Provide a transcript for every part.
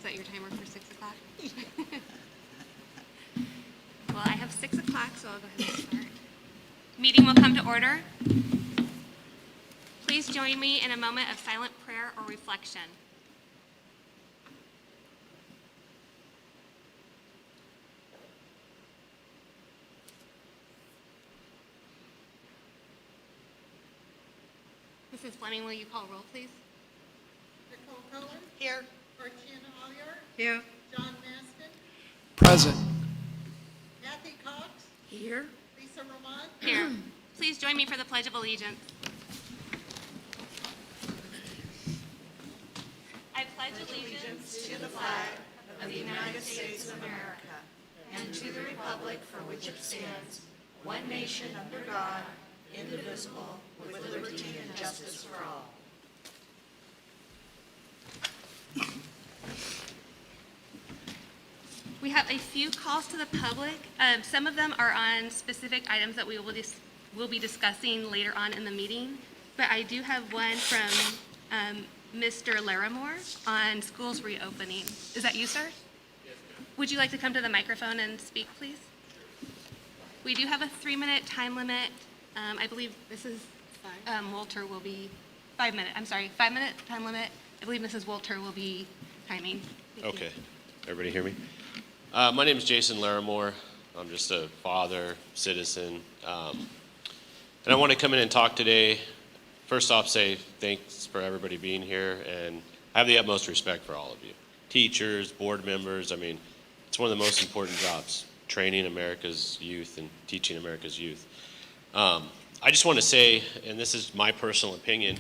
set your timer for 6 o'clock? Well, I have 6 o'clock, so I'll go ahead and start. Meeting will come to order. Please join me in a moment of silent prayer or reflection. Mrs. Fleming, will you call roll, please? Nicole Cohen. Here. Archana Alliar. Here. John Maston. Present. Kathy Cox. Here. Lisa Roman. Here. Please join me for the Pledge of Allegiance. I pledge allegiance To the flag of the United States of America and to the republic for which it stands, one nation under God, indivisible, with liberty and justice for all. We have a few calls to the public. Some of them are on specific items that we will be discussing later on in the meeting. But I do have one from Mr. Larimore on schools reopening. Is that you, sir? Yes, ma'am. Would you like to come to the microphone and speak, please? We do have a 3-minute time limit. I believe Mrs. Walter will be 5 minutes. I'm sorry, 5-minute time limit. I believe Mrs. Walter will be timing. Thank you. Okay. Everybody hear me? My name is Jason Larimore. I'm just a father, citizen. And I want to come in and talk today. First off, say thanks for everybody being here. And I have the utmost respect for all of you. Teachers, board members. I mean, it's one of the most important jobs, training America's youth and teaching America's youth. I just want to say, and this is my personal opinion,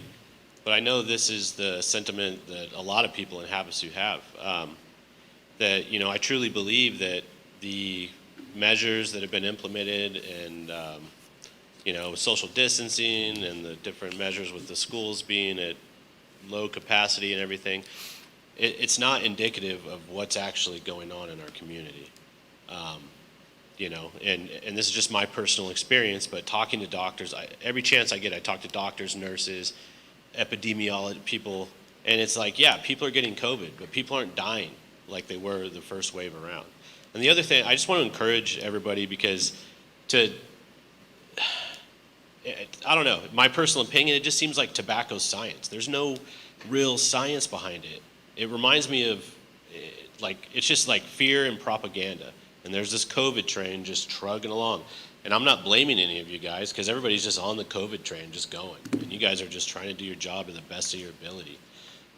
but I know this is the sentiment that a lot of people in Havasu have. That, you know, I truly believe that the measures that have been implemented and, you know, social distancing and the different measures with the schools being at low capacity and everything, it's not indicative of what's actually going on in our community. You know, and this is just my personal experience, but talking to doctors, every chance I get, I talk to doctors, nurses, epidemiologists, people, and it's like, yeah, people are getting COVID, but people aren't dying like they were the first wave around. And the other thing, I just want to encourage everybody because I don't know, my personal opinion, it just seems like tobacco science. There's no real science behind it. It reminds me of, like, it's just like fear and propaganda. And there's this COVID train just trugging along. And I'm not blaming any of you guys because everybody's just on the COVID train just going. And you guys are just trying to do your job to the best of your ability.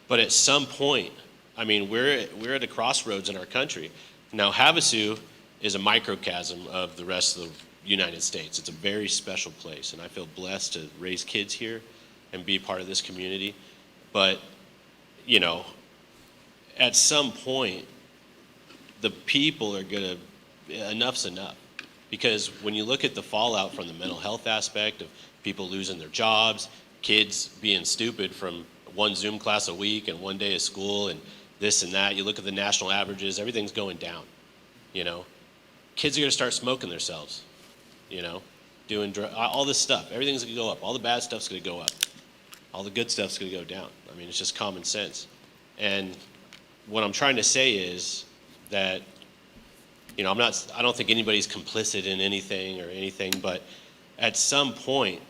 But at some point, I mean, we're at a crossroads in our country. Now, Havasu is a microcosm of the rest of the United States. It's a very special place, and I feel blessed to raise kids here and be part of this community. But, you know, at some point, the people are going to, enough's enough. Because when you look at the fallout from the mental health aspect of people losing their jobs, kids being stupid from one Zoom class a week and one day of school and this and that, you look at the national averages, everything's going down, you know. Kids are going to start smoking themselves, you know, doing all this stuff. Everything's going to go up. All the bad stuff's going to go up. All the good stuff's going to go down. I mean, it's just common sense. And what I'm trying to say is that, you know, I don't think anybody's complicit in anything, but at some point,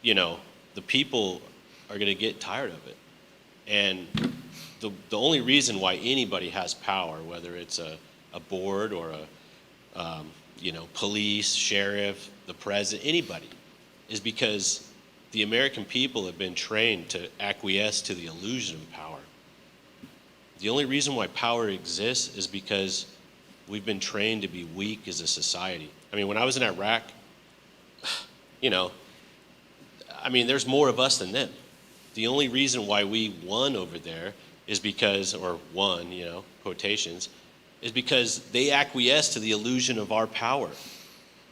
you know, the people are going to get tired of it. And the only reason why anybody has power, whether it's a board or you know, police, sheriff, the president, anybody, is because the American people have been trained to acquiesce to the illusion of power. The only reason why power exists is because we've been trained to be weak as a society. I mean, when I was in Iraq, you know, I mean, there's more of us than them. The only reason why we won over there is because, or won, you know, quotations, is because they acquiesced to the illusion of our power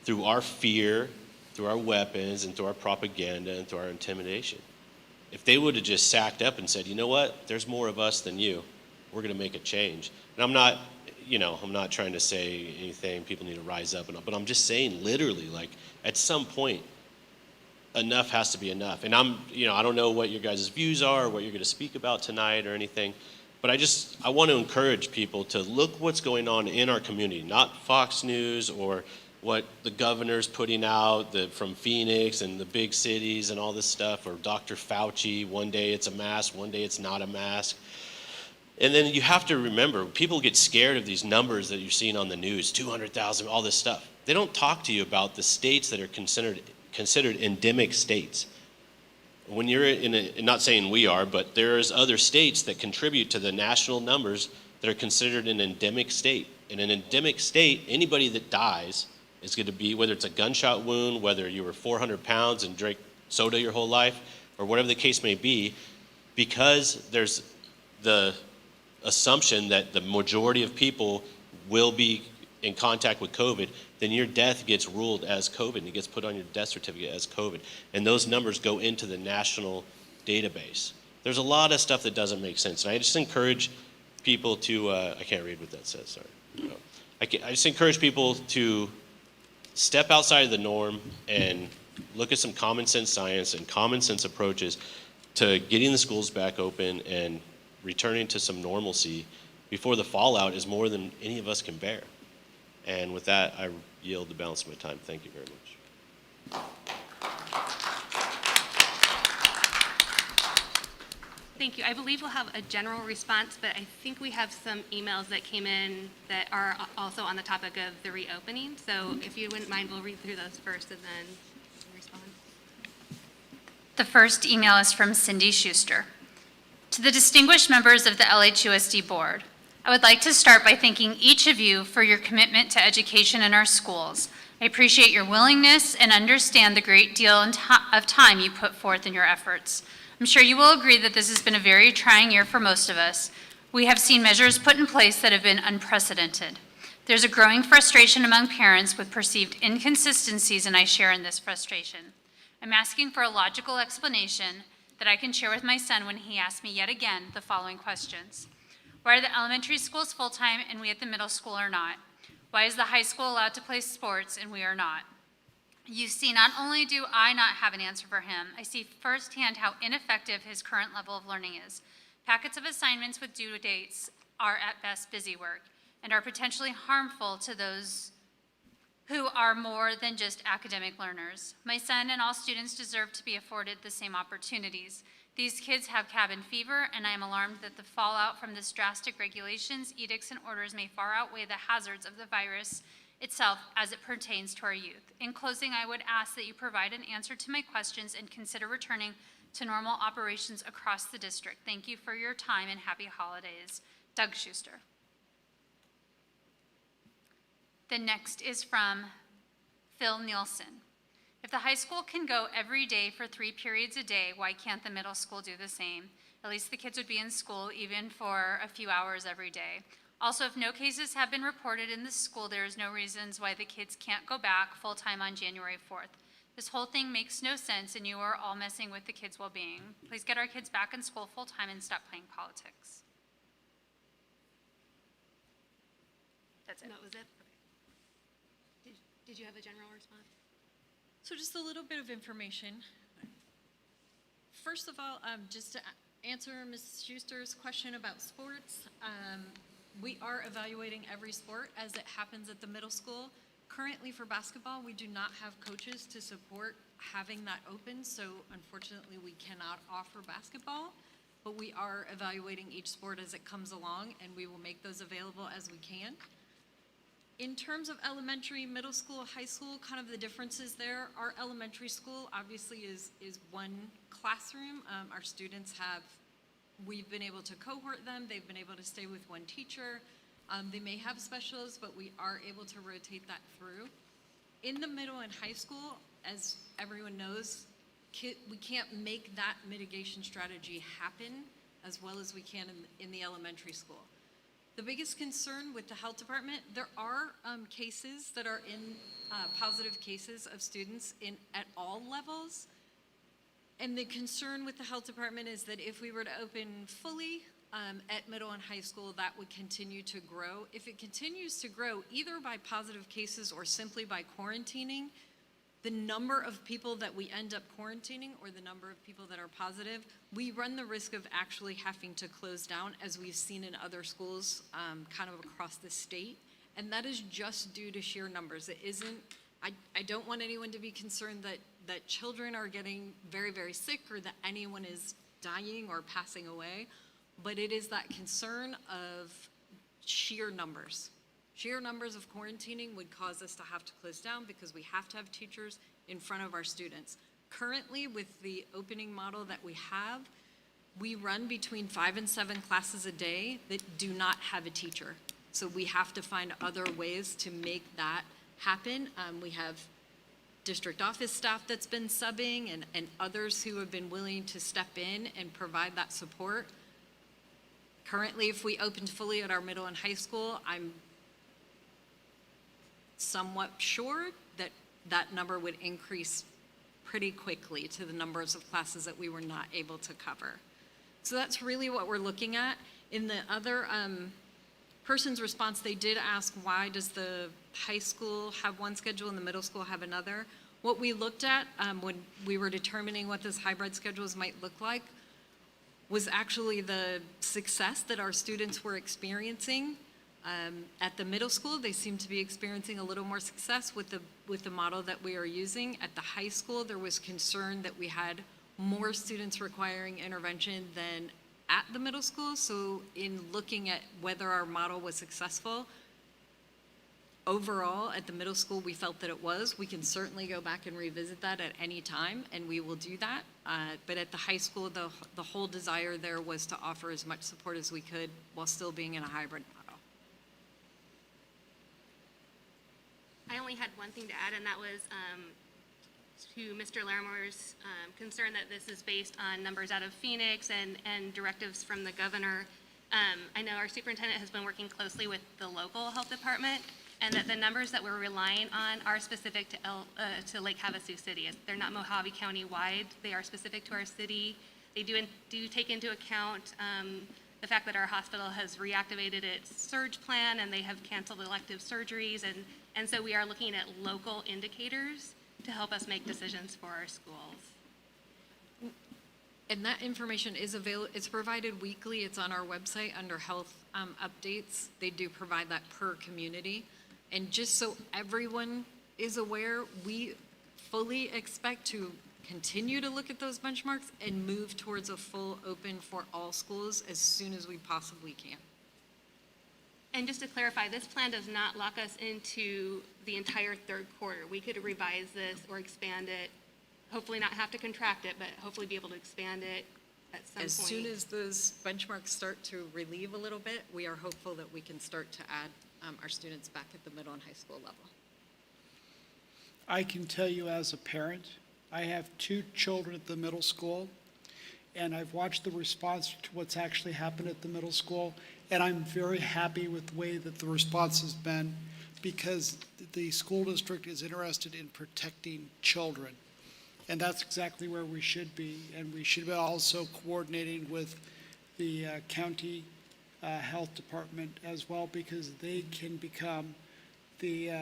through our fear, through our weapons, and through our propaganda, and through our intimidation. If they would have just sacked up and said, you know what, there's more of us than you, we're going to make a change. And I'm not, you know, I'm not trying to say anything, people need to rise up, but I'm just saying literally, like, at some point, enough has to be enough. And I'm, you know, I don't know what your guys' views are or what you're going to speak about tonight or anything, But I want to encourage people to look what's going on in our community, not Fox News or what the governor's putting out from Phoenix and the big cities and all this stuff, or Dr. Fauci, one day it's a mask, one day it's not a mask. And then you have to remember, people get scared of these numbers that you're seeing on the news, 200,000, all this stuff. They don't talk to you about the states that are considered endemic states. When you're not saying we are, but there's other states that contribute to the national numbers that are considered an endemic state. In an endemic state, anybody that dies is going to be, whether it's a gunshot wound, whether you were 400 pounds and drank soda your whole life, or whatever the case may be, because there's the assumption that the majority of people will be in contact with COVID, then your death gets ruled as COVID, and it gets put on your death certificate as COVID. And those numbers go into the national database. There's a lot of stuff that doesn't make sense. And I just encourage people to, I can't read what that says, sorry. No. I just encourage people to step outside of the norm and look at some common sense science and common sense approaches to getting the schools back open and returning to some normalcy before the fallout is more than any of us can bear. And with that, I yield the balance of my time. Thank you very much. Thank you. I believe we'll have a general response, but I think we have some emails that came in that are also on the topic of the reopening. So if you wouldn't mind, we'll read through those first and then respond. The first email is from Cindy Schuster. To the distinguished members of the LHUSD Board, I would like to start by thanking each of you for your commitment to education in our schools. I appreciate your willingness and understand the great deal of time you put forth in your efforts. I'm sure you will agree that this has been a very trying year for most of us. We have seen measures put in place that have been unprecedented. There's a growing frustration among parents with perceived inconsistencies, and I share in this frustration. I'm asking for a logical explanation that I can share with my son when he asks me yet again the following questions. Why are the elementary schools full-time and we at the middle school are not? Why is the high school allowed to play sports and we are not? You see, not only do I not have an answer for him, I see firsthand how ineffective his current level of learning is. Packets of assignments with due dates are at best busy work and are potentially harmful to those who are more than just academic learners. My son and all students deserve to be afforded the same opportunities. These kids have cabin fever, and I am alarmed that the fallout from this drastic regulations, edicts, and orders may far outweigh the hazards of the virus itself as it pertains to our youth. In closing, I would ask that you provide an answer to my questions and consider returning to normal operations across the district. Thank you for your time and happy holidays. Doug Schuster. The next is from Phil Nielsen. If the high school can go every day for 3 periods a day, why can't the middle school do the same? At least the kids would be in school even for a few hours every day. Also, if no cases have been reported in the school, there is no reasons why the kids can't go back full-time on January 4th. This whole thing makes no sense, and you are all messing with the kids' well-being. Please get our kids back in school full-time and stop playing politics. That's it. And that was it? Okay. Did you have a general response? So just a little bit of information. First of all, just to answer Ms. Schuster's question about sports, we are evaluating every sport as it happens at the middle school. Currently for basketball, we do not have coaches to support having that open, so unfortunately we cannot offer basketball, but we are evaluating each sport as it comes along, and we will make those available as we can. In terms of elementary, middle school, high school, kind of the differences there, our elementary school obviously is one classroom. Our students we've been able to cohort them. They've been able to stay with one teacher. They may have specials, but we are able to rotate that through. In the middle and high school, as everyone knows, we can't make that mitigation strategy happen as well as we can in the elementary school. The biggest concern with the health department, there are cases that are in positive cases of students at all levels. And the concern with the health department is that if we were to open fully at middle and high school, that would continue to grow. If it continues to grow, either by positive cases or simply by quarantining, the number of people that we end up quarantining or the number of people that are positive, we run the risk of actually having to close down, as we've seen in other schools kind of across the state. And that is just due to sheer numbers. It isn't, I don't want anyone to be concerned that children are getting very, very sick or that anyone is dying or passing away, but it is that concern of sheer numbers. Sheer numbers of quarantining would cause us to have to close down because we have to have teachers in front of our students. Currently, with the opening model that we have, we run between 5 and 7 classes a day that do not have a teacher. So we have to find other ways to make that happen. We have district office staff that's been subbing and others who have been willing to step in and provide that support. Currently, if we opened fully at our middle and high school, I'm somewhat sure that that number would increase pretty quickly to the numbers of classes that we were not able to cover. So that's really what we're looking at. In the other person's response, they did ask, why does the high school have one schedule and the middle school have another? What we looked at when we were determining what those hybrid schedules might look like was actually the success that our students were experiencing. At the middle school, they seem to be experiencing a little more success with the model that we are using. At the high school, there was concern that we had more students requiring intervention than at the middle school. So in looking at whether our model was successful, overall, at the middle school, we felt that it was. We can certainly go back and revisit that at any time, and we will do that. But at the high school, the whole desire there was to offer as much support as we could while still being in a hybrid model. I only had one thing to add, and that was to Mr. Larimer's concern that this is based on numbers out of Phoenix and directives from the governor. I know our superintendent has been working closely with the local health department, and that the numbers that we're relying on are specific to Lake Havasu City. They're not Mojave County wide. They are specific to our city. They do take into account the fact that our hospital has reactivated its surge plan and they have canceled elective surgeries, and so we are looking at local indicators to help us make decisions for our schools. And that information is available, it's provided weekly, it's on our website under health updates. They do provide that per community. And just so everyone is aware, we fully expect to continue to look at those benchmarks and move towards a full open for all schools as soon as we possibly can. And just to clarify, this plan does not lock us into the entire third quarter. We could revise this or expand it, hopefully not have to contract it, but hopefully be able to expand it at some point. As soon as those benchmarks start to relieve a little bit, we are hopeful that we can start to add our students back at the middle and high school level. I can tell you as a parent, I have 2 children at the middle school, and I've watched the response to what's actually happened at the middle school, and I'm very happy with the way that the response has been, because the school district is interested in protecting children. And that's exactly where we should be, and we should be also coordinating with the county health department as well, because they can become the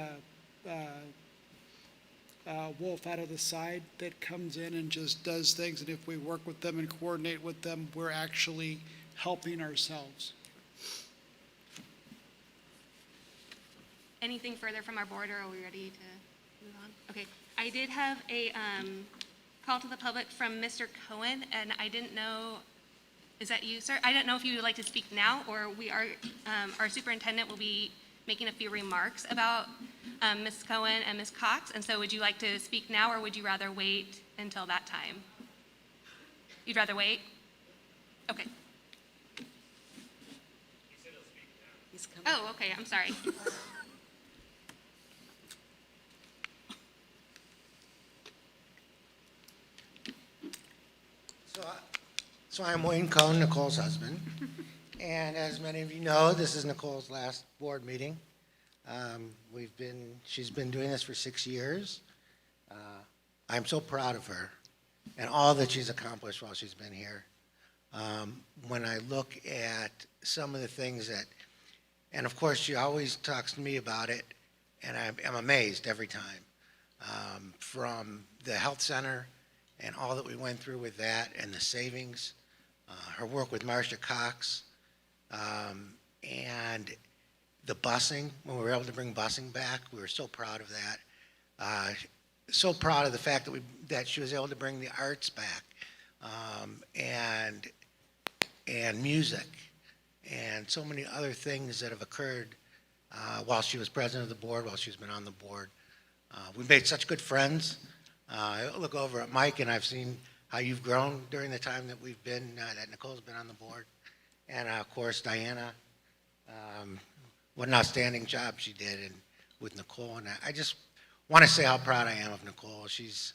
wolf out of the side that comes in and just does things. And if we work with them and coordinate with them, we're actually helping ourselves. Anything further from our board, or are we ready to move on? Okay, I did have a call to the public from Mr. Cohen, and I didn't know, is that you, sir? I don't know if you would like to speak now, or we are, our superintendent will be making a few remarks about Ms. Cohen and Ms. Cox, and so would you like to speak now, or would you rather wait until that time? You'd rather wait? Okay. He's coming. Oh, okay, I'm sorry. So I'm Wayne Cohn, Nicole's husband. And as many of you know, this is Nicole's last board meeting. She's been doing this for 6 years. I'm so proud of her and all that she's accomplished while she's been here. When I look at some of the things that, and of course she always talks to me about it, and I'm amazed every time. from the health center and all that we went through with that and the savings, her work with Marcia Cox, and the busing, when we were able to bring busing back, we were so proud of that. So proud of the fact that she was able to bring the arts back, and music, and so many other things that have occurred while she was president of the board, while she's been on the board. We've made such good friends. I look over at Mike, and I've seen how you've grown during the time that we've been, that Nicole's been on the board. And of course, Diana, what an outstanding job she did with Nicole. And I just want to say how proud I am of Nicole. She's,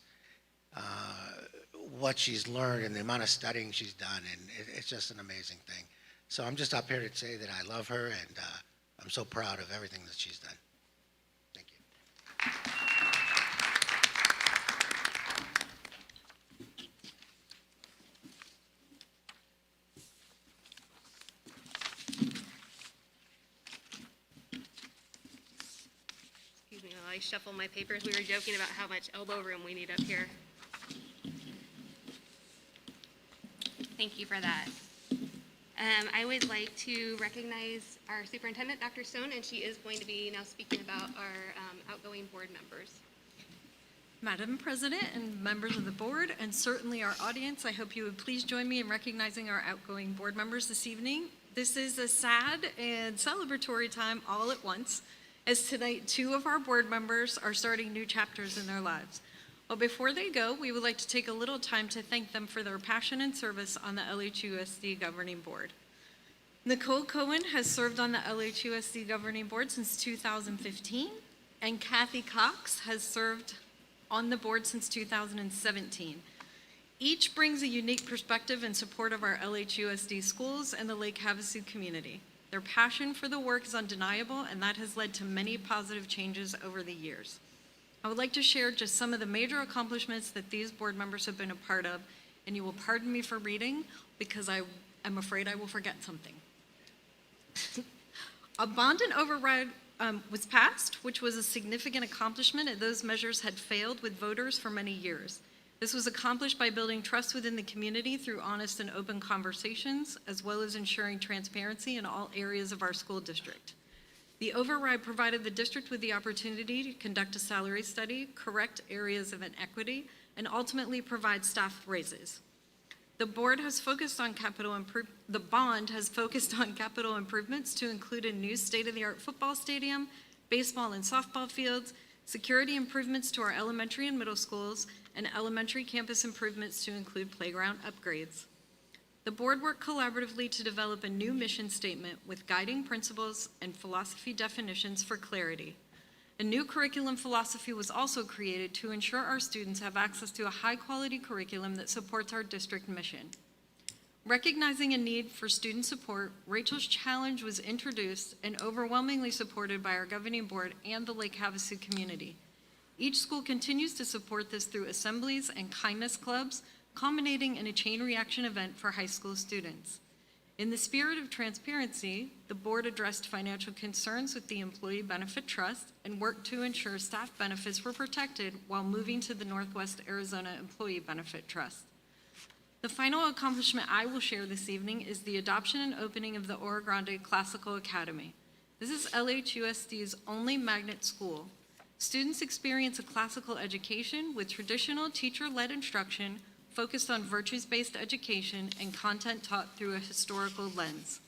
what she's learned and the amount of studying she's done, and it's just an amazing thing. So I'm just up here to say that I love her, and I'm so proud of everything that she's done. Thank you. Excuse me while I shuffle my papers. We were joking about how much elbow room we need up here. Thank you for that. I would like to recognize our superintendent, Dr. Stone, and she is going to be now speaking about our outgoing board members. Madam President and members of the board, and certainly our audience, I hope you would please join me in recognizing our outgoing board members this evening. This is a sad and celebratory time all at once, as tonight 2 of our board members are starting new chapters in their lives. But before they go, we would like to take a little time to thank them for their passion and service on the LHUSD Governing Board. Nicole Cohen has served on the LHUSD Governing Board since 2015, and Kathy Cox has served on the board since 2017. Each brings a unique perspective in support of our LHUSD schools and the Lake Havasu community. Their passion for the work is undeniable, and that has led to many positive changes over the years. I would like to share just some of the major accomplishments that these board members have been a part of, and you will pardon me for reading because I am afraid I will forget something. A bond and override was passed, which was a significant accomplishment, and those measures had failed with voters for many years. This was accomplished by building trust within the community through honest and open conversations, as well as ensuring transparency in all areas of our school district. The override provided the district with the opportunity to conduct a salary study, correct areas of inequity, and ultimately provide staff raises. The bond has focused on capital improvements to include a new state-of-the-art football stadium, baseball and softball fields, security improvements to our elementary and middle schools, and elementary campus improvements to include playground upgrades. The board worked collaboratively to develop a new mission statement with guiding principles and philosophy definitions for clarity. A new curriculum philosophy was also created to ensure our students have access to a high-quality curriculum that supports our district mission. Recognizing a need for student support, Rachel's Challenge was introduced and overwhelmingly supported by our governing board and the Lake Havasu community. Each school continues to support this through assemblies and kindness clubs, culminating in a chain reaction event for high school students. In the spirit of transparency, the board addressed financial concerns with the Employee Benefit Trust and worked to ensure staff benefits were protected while moving to the Northwest Arizona Employee Benefit Trust. The final accomplishment I will share this evening is the adoption and opening of the Oro Grande Classical Academy. This is LHUSD's only magnet school. Students experience a classical education with traditional teacher-led instruction focused on virtues-based education and content taught through a historical lens.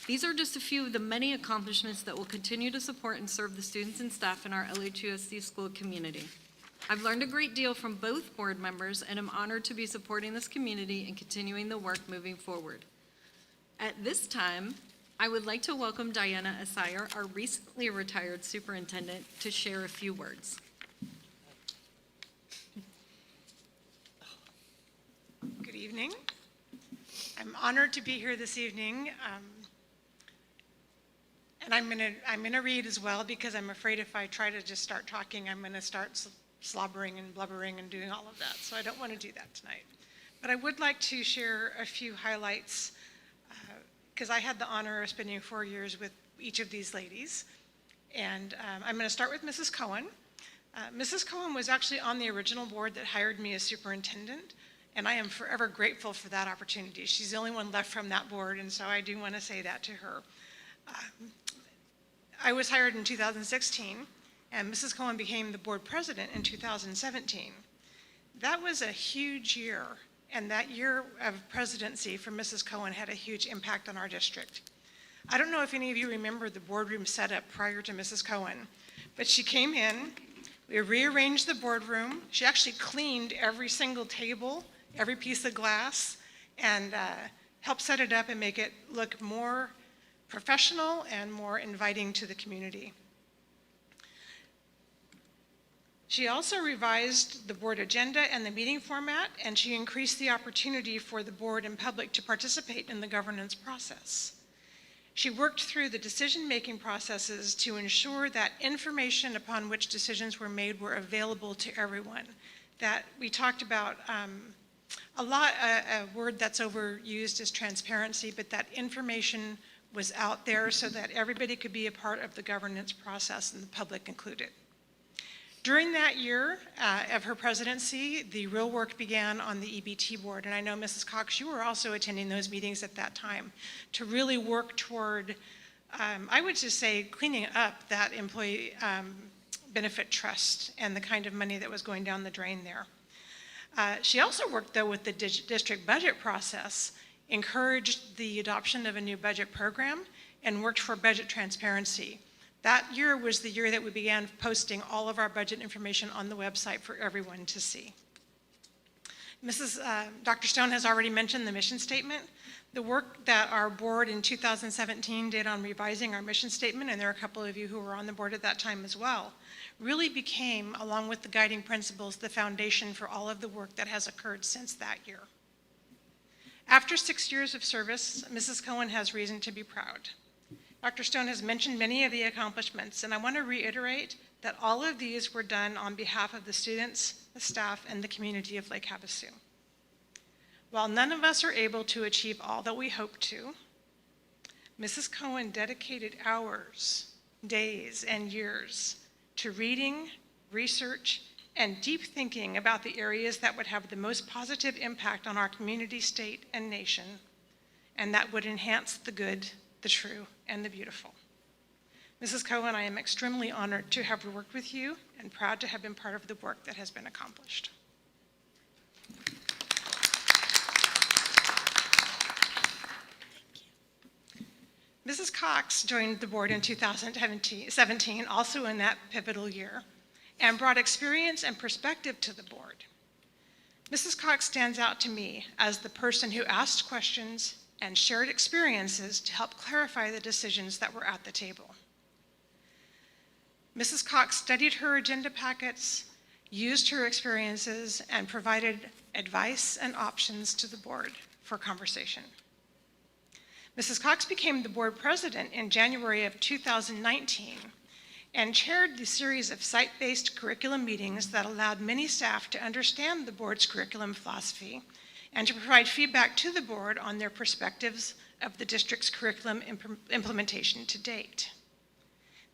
These are just a few of the many accomplishments that will continue to support and serve the students and staff in our LHUSD school community. I've learned a great deal from both board members and am honored to be supporting this community and continuing the work moving forward. At this time, I would like to welcome Diana Asire, our recently retired superintendent, to share a few words. Good evening. I'm honored to be here this evening. And I'm gonna read as well because I'm afraid if I try to just start talking, I'm gonna start slobbering and blubbering and doing all of that. So I don't want to do that tonight. But I would like to share a few highlights because I had the honor of spending 4 years with each of these ladies. And I'm gonna start with Mrs. Cohen. Mrs. Cohen was actually on the original board that hired me as superintendent, and I am forever grateful for that opportunity. She's the only one left from that board, and so I do want to say that to her. I was hired in 2016, and Mrs. Cohen became the board president in 2017. That was a huge year, and that year of presidency for Mrs. Cohen had a huge impact on our district. I don't know if any of you remember the boardroom setup prior to Mrs. Cohen, but she came in, we rearranged the boardroom, she actually cleaned every single table, every piece of glass, and helped set it up and make it look more professional and more inviting to the community. She also revised the board agenda and the meeting format, and she increased the opportunity for the board and public to participate in the governance process. She worked through the decision-making processes to ensure that information upon which decisions were made were available to everyone. That we talked about a word that's overused is transparency, but that information was out there so that everybody could be a part of the governance process, and the public included. During that year of her presidency, the real work began on the EBT board, and I know Mrs. Cox, you were also attending those meetings at that time, to really work toward, I would just say, cleaning up that employee benefit trust and the kind of money that was going down the drain there. She also worked, though, with the district budget process, encouraged the adoption of a new budget program, and worked for budget transparency. That year was the year that we began posting all of our budget information on the website for everyone to see. Dr. Stone has already mentioned the mission statement. The work that our board in 2017 did on revising our mission statement, and there are a couple of you who were on the board at that time as well, really became, along with the guiding principles, the foundation for all of the work that has occurred since that year. After 6 years of service, Mrs. Cohen has reason to be proud. Dr. Stone has mentioned many of the accomplishments, and I want to reiterate that all of these were done on behalf of the students, the staff, and the community of Lake Havasu. While none of us are able to achieve all that we hope to, Mrs. Cohen dedicated hours, days, and years to reading, research, and deep thinking about the areas that would have the most positive impact on our community, state, and nation, and that would enhance the good, the true, and the beautiful. Mrs. Cohen, I am extremely honored to have worked with you and proud to have been part of the work that has been accomplished. Mrs. Cox joined the board in 2017, also in that pivotal year, and brought experience and perspective to the board. Mrs. Cox stands out to me as the person who asked questions and shared experiences to help clarify the decisions that were at the table. Mrs. Cox studied her agenda packets, used her experiences, and provided advice and options to the board for conversation. Mrs. Cox became the board president in January of 2019 and chaired the series of site-based curriculum meetings that allowed many staff to understand the board's curriculum philosophy and to provide feedback to the board on their perspectives of the district's curriculum implementation to date.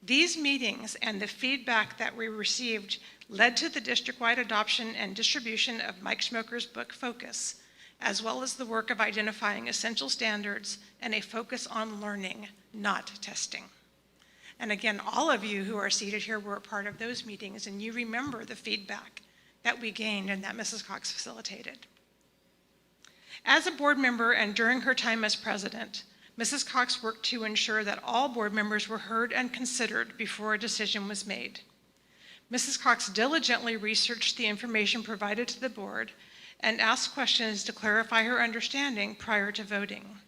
These meetings and the feedback that we received led to the district-wide adoption and distribution of Mike Schmoker's book, Focus, as well as the work of identifying essential standards and a focus on learning, not testing. And again, all of you who are seated here were a part of those meetings, and you remember the feedback that we gained and that Mrs. Cox facilitated. As a board member and during her time as president, Mrs. Cox worked to ensure that all board members were heard and considered before a decision was made. Mrs. Cox diligently researched the information provided to the board and asked questions to clarify her understanding prior to voting.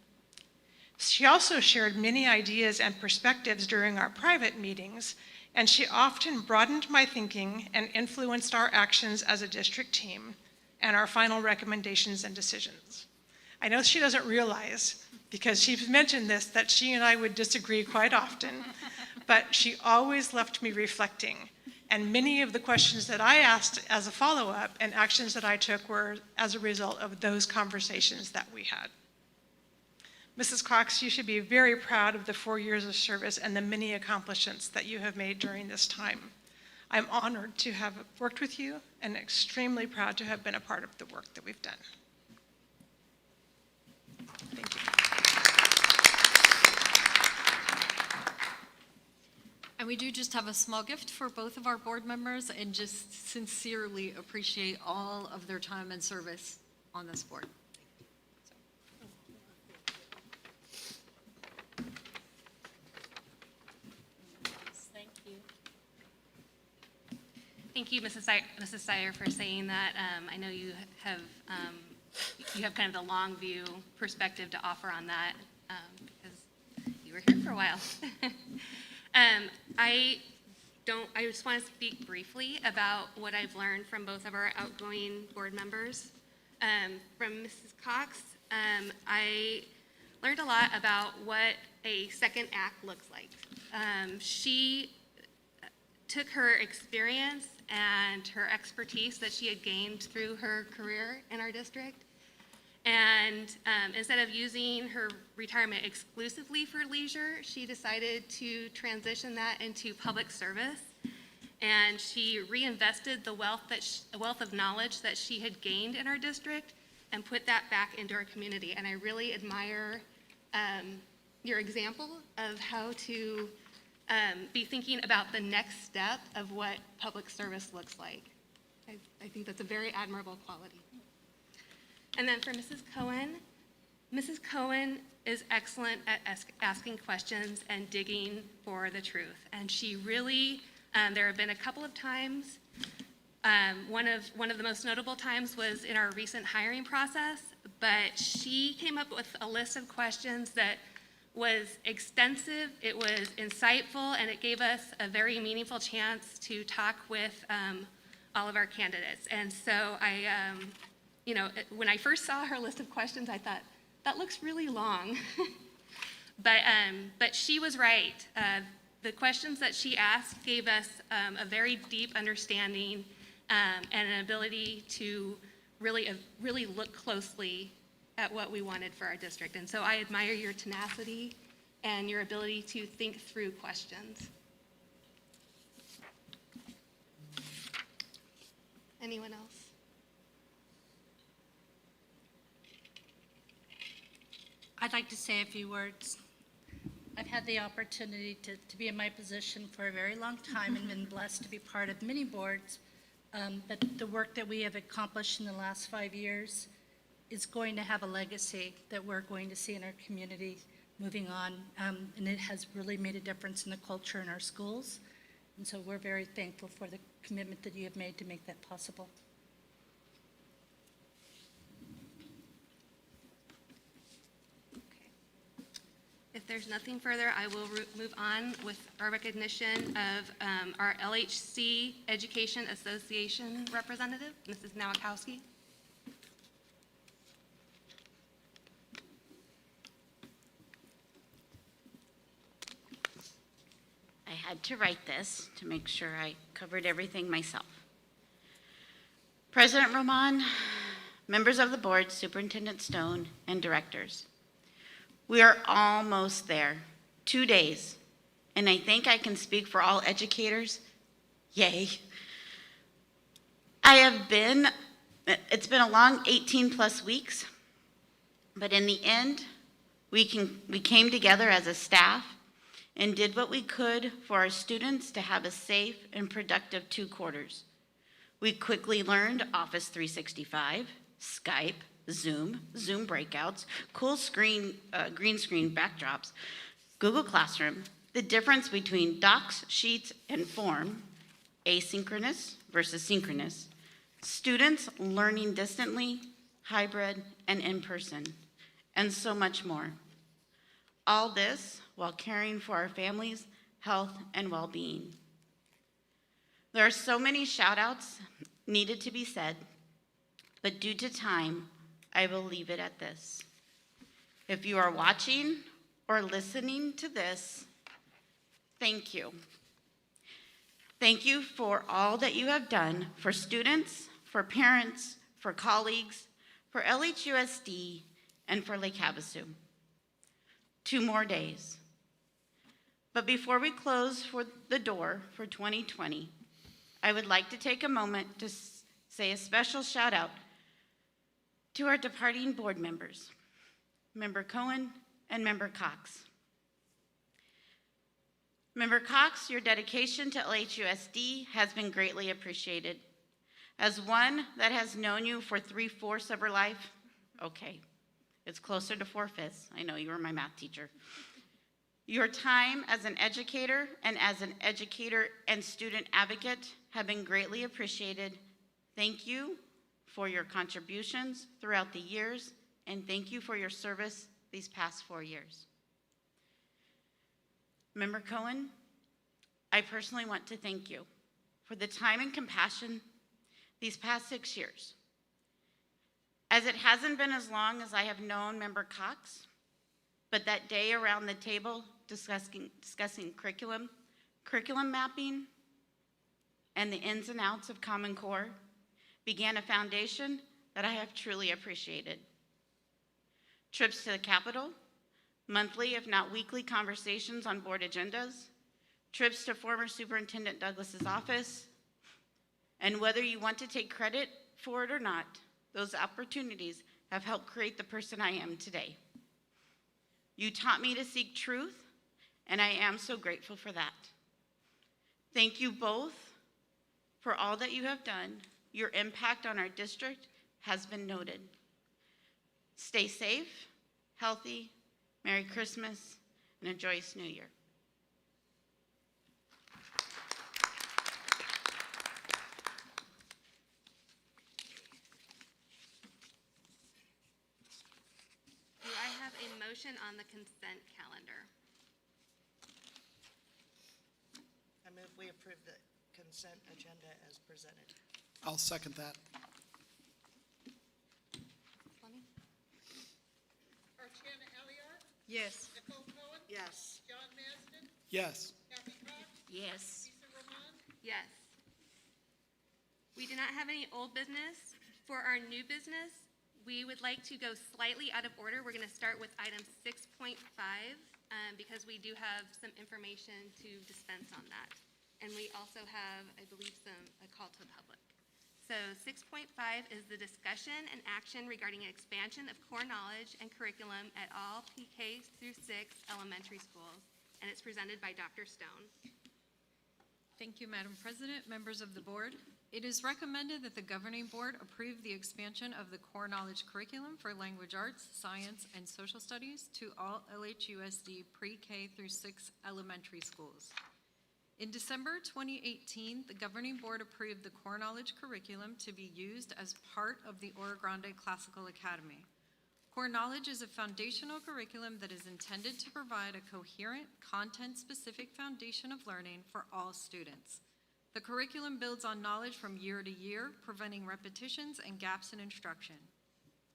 She also shared many ideas and perspectives during our private meetings, and she often broadened my thinking and influenced our actions as a district team and our final recommendations and decisions. I know she doesn't realize, because she's mentioned this, that she and I would disagree quite often, but she always left me reflecting. And many of the questions that I asked as a follow-up and actions that I took were as a result of those conversations that we had. Mrs. Cox, you should be very proud of the 4 years of service and the many accomplishments that you have made during this time. I'm honored to have worked with you and extremely proud to have been a part of the work that we've done. Thank you. And we do just have a small gift for both of our board members and just sincerely appreciate all of their time and service on this board. Thank you. Thank you, Mrs. Sire, for saying that. I know you have kind of the long view perspective to offer on that, because you were here for a while. I just want to speak briefly about what I've learned from both of our outgoing board members. From Mrs. Cox, I learned a lot about what a second act looks like. She took her experience and her expertise that she had gained through her career in our district, and instead of using her retirement exclusively for leisure, she decided to transition that into public service. And she reinvested the wealth of knowledge that she had gained in our district and put that back into our community. And I really admire your example of how to be thinking about the next step of what public service looks like. I think that's a very admirable quality. And then for Mrs. Cohen is excellent at asking questions and digging for the truth. And she really, there have been a couple of times, one of the most notable times was in our recent hiring process, but she came up with a list of questions that was extensive, it was insightful, and it gave us a very meaningful chance to talk with all of our candidates. And so when I first saw her list of questions, I thought, that looks really long. But she was right. The questions that she asked gave us a very deep understanding and an ability to really look closely at what we wanted for our district. And so I admire your tenacity and your ability to think through questions. Anyone else? I'd like to say a few words. I've had the opportunity to be in my position for a very long time and been blessed to be part of many boards. But the work that we have accomplished in the last 5 years is going to have a legacy that we're going to see in our community moving on. And it has really made a difference in the culture in our schools. And so we're very thankful for the commitment that you have made to make that possible. If there's nothing further, I will move on with our recognition of our LHC Education Association representative, Mrs. Nowakowski. I had to write this to make sure I covered everything myself. President Roman, members of the board, Superintendent Stone, and directors. We are almost there, 2 days, and I think I can speak for all educators. Yay. It's been a long 18 plus weeks, but in the end, we came together as a staff and did what we could for our students to have a safe and productive 2 quarters. We quickly learned Office 365, Skype, Zoom breakouts, cool green screen backdrops, Google Classroom, the difference between docs, sheets, and form, asynchronous versus synchronous, students learning distantly, hybrid, and in person, and so much more. All this while caring for our families' health and well-being. There are so many shout-outs needed to be said, but due to time, I will leave it at this. If you are watching or listening to this, thank you. Thank you for all that you have done for students, for parents, for colleagues, for LHUSD, and for Lake Havasu. 2 more days. But before we close for the door for 2020, I would like to take a moment to say a special shout out to our departing board members, Member Cohen and Member Cox. Member Cox, your dedication to LHUSD has been greatly appreciated. As one that has known you for 3/4 of her life, okay, it's closer to 4/5. I know you were my math teacher. Your time as an educator and as an educator and student advocate have been greatly appreciated. Thank you for your contributions throughout the years, and thank you for your service these past 4 years. Member Cohen, I personally want to thank you for the time and compassion these past 6 years. As it hasn't been as long as I have known Member Cox, but that day around the table discussing curriculum mapping, and the ins and outs of Common Core began a foundation that I have truly appreciated. Trips to the Capitol, monthly if not weekly conversations on board agendas, trips to former Superintendent Douglas's office, and whether you want to take credit for it or not, those opportunities have helped create the person I am today. You taught me to seek truth, and I am so grateful for that. Thank you both for all that you have done. Your impact on our district has been noted. Stay safe, healthy, Merry Christmas, and a joyous New Year. Do I have a motion on the consent calendar? I move we approve the consent agenda as presented. I'll second that. Archana Elliott, Yes. Nicole Cohen, Yes. John Maston, Yes. Kathy Cox, Yes. Lisa Roman, Yes. We do not have any old business. For our new business, we would like to go slightly out of order. We're going to start with item 6.5 because we do have some information to dispense on that. And we also have, I believe, a call to the public. So 6.5 is the discussion and action regarding an expansion of core knowledge and curriculum at all PK through 6 elementary schools. And it's presented by Dr. Stone. Thank you, Madam President, members of the board. It is recommended that the governing board approve the expansion of the core knowledge curriculum for language arts, science, and social studies to all LHUSD pre-K through 6 elementary schools. In December 2018, the governing board approved the core knowledge curriculum to be used as part of the Oro Grande Classical Academy. Core knowledge is a foundational curriculum that is intended to provide a coherent, content-specific foundation of learning for all students. The curriculum builds on knowledge from year to year, preventing repetitions and gaps in instruction.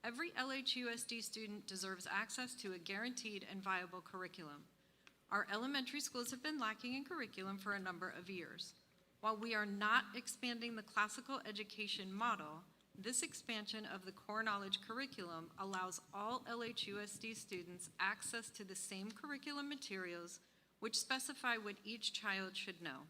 Every LHUSD student deserves access to a guaranteed and viable curriculum. Our elementary schools have been lacking in curriculum for a number of years. While we are not expanding the classical education model, this expansion of the core knowledge curriculum allows all LHUSD students access to the same curriculum materials which specify what each child should know.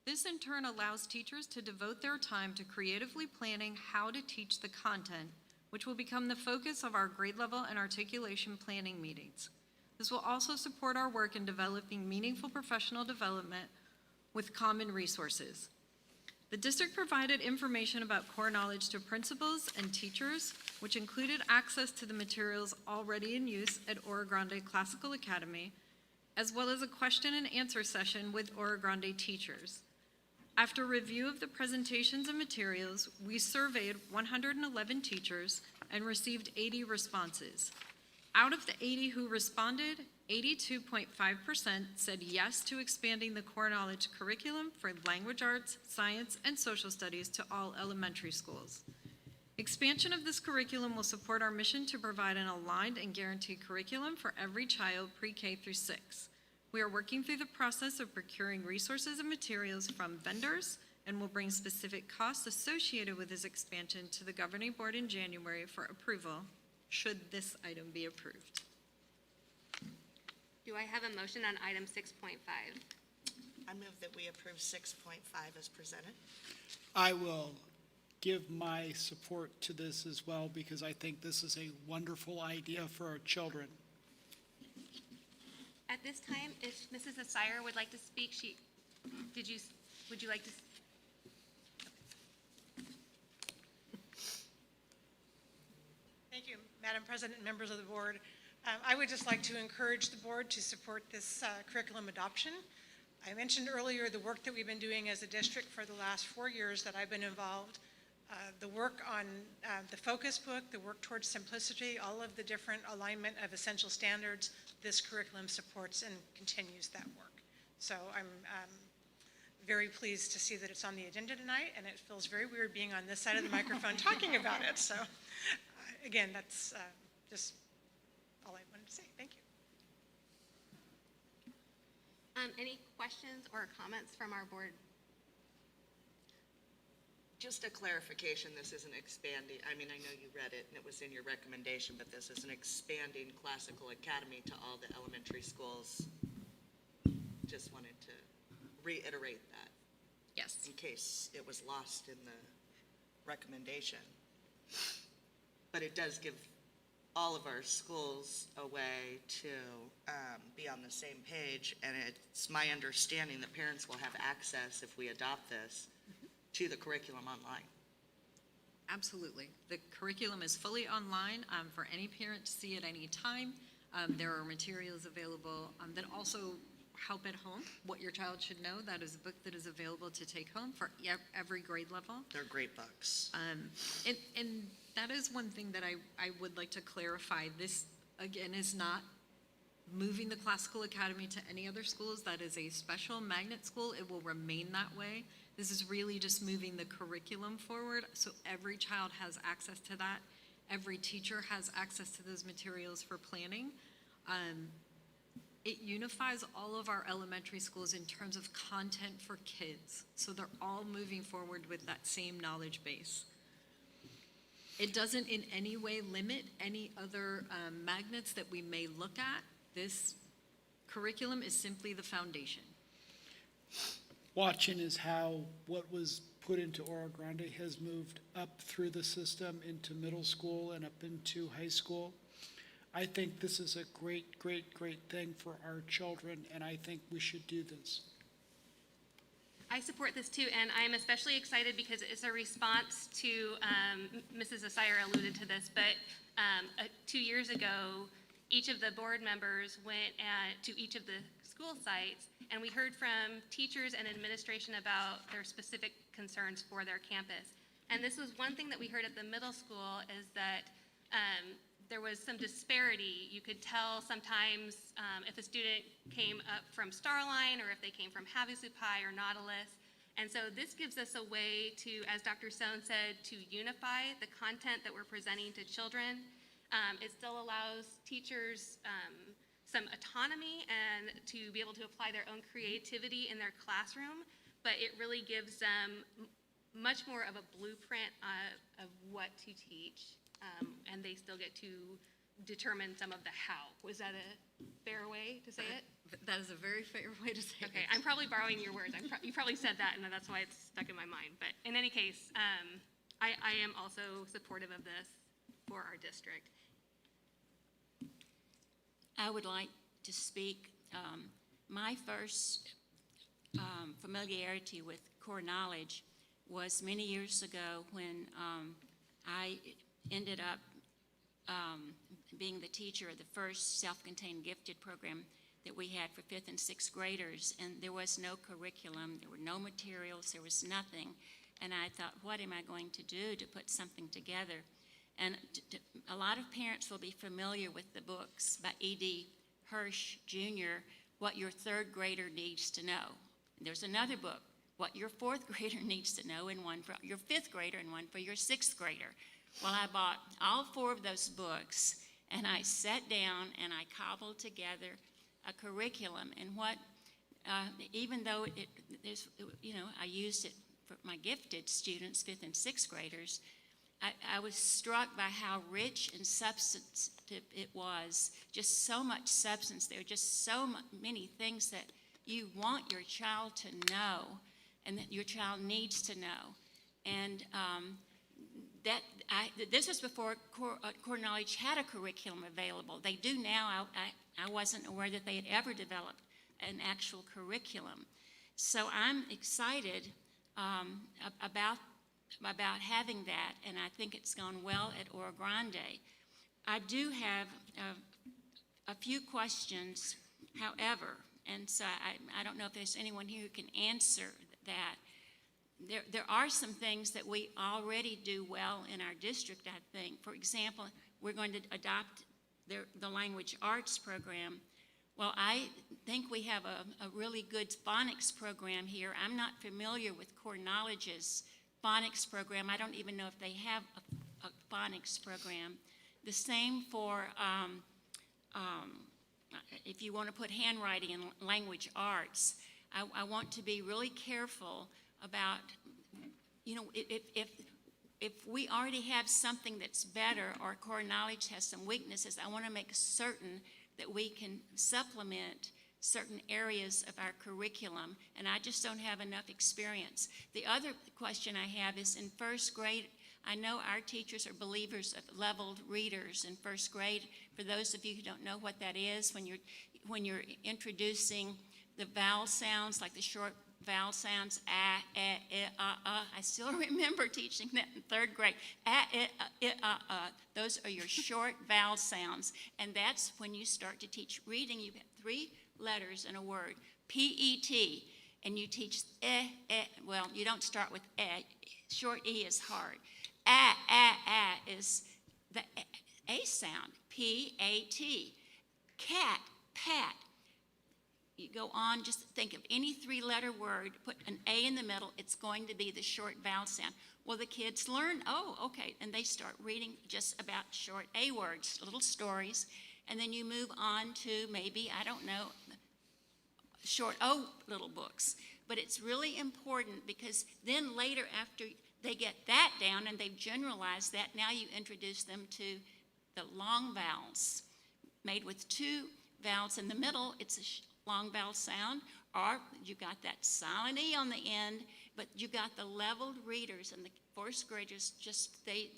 This in turn allows teachers to devote their time to creatively planning how to teach the content, which will become the focus of our grade level and articulation planning meetings. This will also support our work in developing meaningful professional development with common resources. The district provided information about core knowledge to principals and teachers, which included access to the materials already in use at Oro Grande Classical Academy, as well as a question and answer session with Oro Grande teachers. After review of the presentations and materials, we surveyed 111 teachers and received 80 responses. Out of the 80 who responded, 82.5% said yes to expanding the core knowledge curriculum for language arts, science, and social studies to all elementary schools. Expansion of this curriculum will support our mission to provide an aligned and guaranteed curriculum for every child pre-K through 6. We are working through the process of procuring resources and materials from vendors and will bring specific costs associated with this expansion to the governing board in January for approval, should this item be approved. Do I have a motion on item 6.5? I move that we approve 6.5 as presented. I will give my support to this as well because I think this is a wonderful idea for our children. At this time, if Mrs. Asire would like to speak, would you like to? Thank you, Madam President and members of the board. I would just like to encourage the board to support this curriculum adoption. I mentioned earlier the work that we've been doing as a district for the last 4 years that I've been involved. The work on the focus book, the work towards simplicity, all of the different alignment of essential standards, this curriculum supports and continues that work. So I'm very pleased to see that it's on the agenda tonight, and it feels very weird being on this side of the microphone talking about it. So again, that's just all I wanted to say. Thank you. Any questions or comments from our board? Just a clarification, this isn't expanding, I mean, I know you read it and it was in your recommendation, but this is an expanding classical academy to all the elementary schools. Just wanted to reiterate that Yes. in case it was lost in the recommendation. But it does give all of our schools a way to be on the same page, and it's my understanding that parents will have access, if we adopt this, to the curriculum online. Absolutely. The curriculum is fully online for any parent to see at any time. There are materials available that also help at home, what your child should know. That is a book that is available to take home for every grade level. They're great books. And that is one thing that I would like to clarify. This, again, is not moving the Classical Academy to any other schools. That is a special magnet school. It will remain that way. This is really just moving the curriculum forward, so every child has access to that. Every teacher has access to those materials for planning. It unifies all of our elementary schools in terms of content for kids, so they're all moving forward with that same knowledge base. It doesn't in any way limit any other magnets that we may look at. This curriculum is simply the foundation. Watching is how what was put into Oro Grande has moved up through the system into middle school and up into high school. I think this is a great, great, great thing for our children, and I think we should do this. I support this too, and I'm especially excited because it's a response to, Mrs. Asire alluded to this, but 2 years ago, each of the board members went to each of the school sites, and we heard from teachers and administration about their specific concerns for their campus. And this was one thing that we heard at the middle school is that there was some disparity. You could tell sometimes if a student came up from Starline or if they came from Havasupai or Nautilus. And so this gives us a way to, as Dr. Sohn said, to unify the content that we're presenting to children. It still allows teachers some autonomy and to be able to apply their own creativity in their classroom, but it really gives them much more of a blueprint of what to teach, and they still get to determine some of the how. Was that a fair way to say it? That is a very fair way to say it. Okay, I'm probably borrowing your words. You probably said that, and that's why it's stuck in my mind. But in any case, I am also supportive of this for our district. I would like to speak. My first familiarity with core knowledge was many years ago when I ended up being the teacher of the first self-contained gifted program that we had for 5th and 6th graders, and there was no curriculum, there were no materials, there was nothing. And I thought, what am I going to do to put something together? And a lot of parents will be familiar with the books by E.D. Hirsch Jr., What Your 3rd Grader Needs to Know. And there's another book, What Your 4th Grader Needs to Know, and one for your 5th grader and one for your 6th grader. Well, I bought all 4 of those books, and I sat down and I cobbled together a curriculum. And what, even though I used it for my gifted students, 5th and 6th graders, I was struck by how rich and substantive it was. Just so much substance there, just so many things that you want your child to know, and that your child needs to know. And this was before Core Knowledge had a curriculum available. They do now. I wasn't aware that they had ever developed an actual curriculum. So I'm excited about having that, and I think it's gone well at Oro Grande. I do have a few questions, however, and so I don't know if there's anyone here who can answer that. There are some things that we already do well in our district, I think. For example, we're going to adopt the language arts program. Well, I think we have a really good phonics program here. I'm not familiar with Core Knowledge's phonics program. I don't even know if they have a phonics program. The same for, if you want to put handwriting in language arts, I want to be really careful about, if we already have something that's better or Core Knowledge has some weaknesses, I want to make certain that we can supplement certain areas of our curriculum, and I just don't have enough experience. The other question I have is in first grade, I know our teachers are believers of leveled readers in first grade. For those of you who don't know what that is, when you're introducing the vowel sounds, like the short vowel sounds, I still remember teaching that in third grade. Those are your short vowel sounds, and that's when you start to teach reading. You have 3 letters in a word, P-E-T, and you teach well, you don't start with short E is hard. Is the A sound, P-A-T. Cat, pat. You go on, just think of any 3-letter word, put an A in the middle, it's going to be the short vowel sound. Well, the kids learn, oh, okay, and they start reading just about short A words, little stories, and then you move on to maybe, I don't know, short O little books. But it's really important because then later after they get that down and they've generalized that, now you introduce them to the long vowels made with 2 vowels in the middle. It's a long vowel sound, or you got that silent E on the end, but you got the leveled readers, and the first graders just, they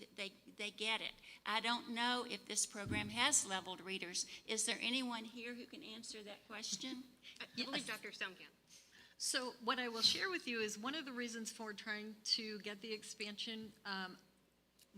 get it. I don't know if this program has leveled readers. Is there anyone here who can answer that question? I believe Dr. Stone can. So what I will share with you is one of the reasons for trying to get the expansion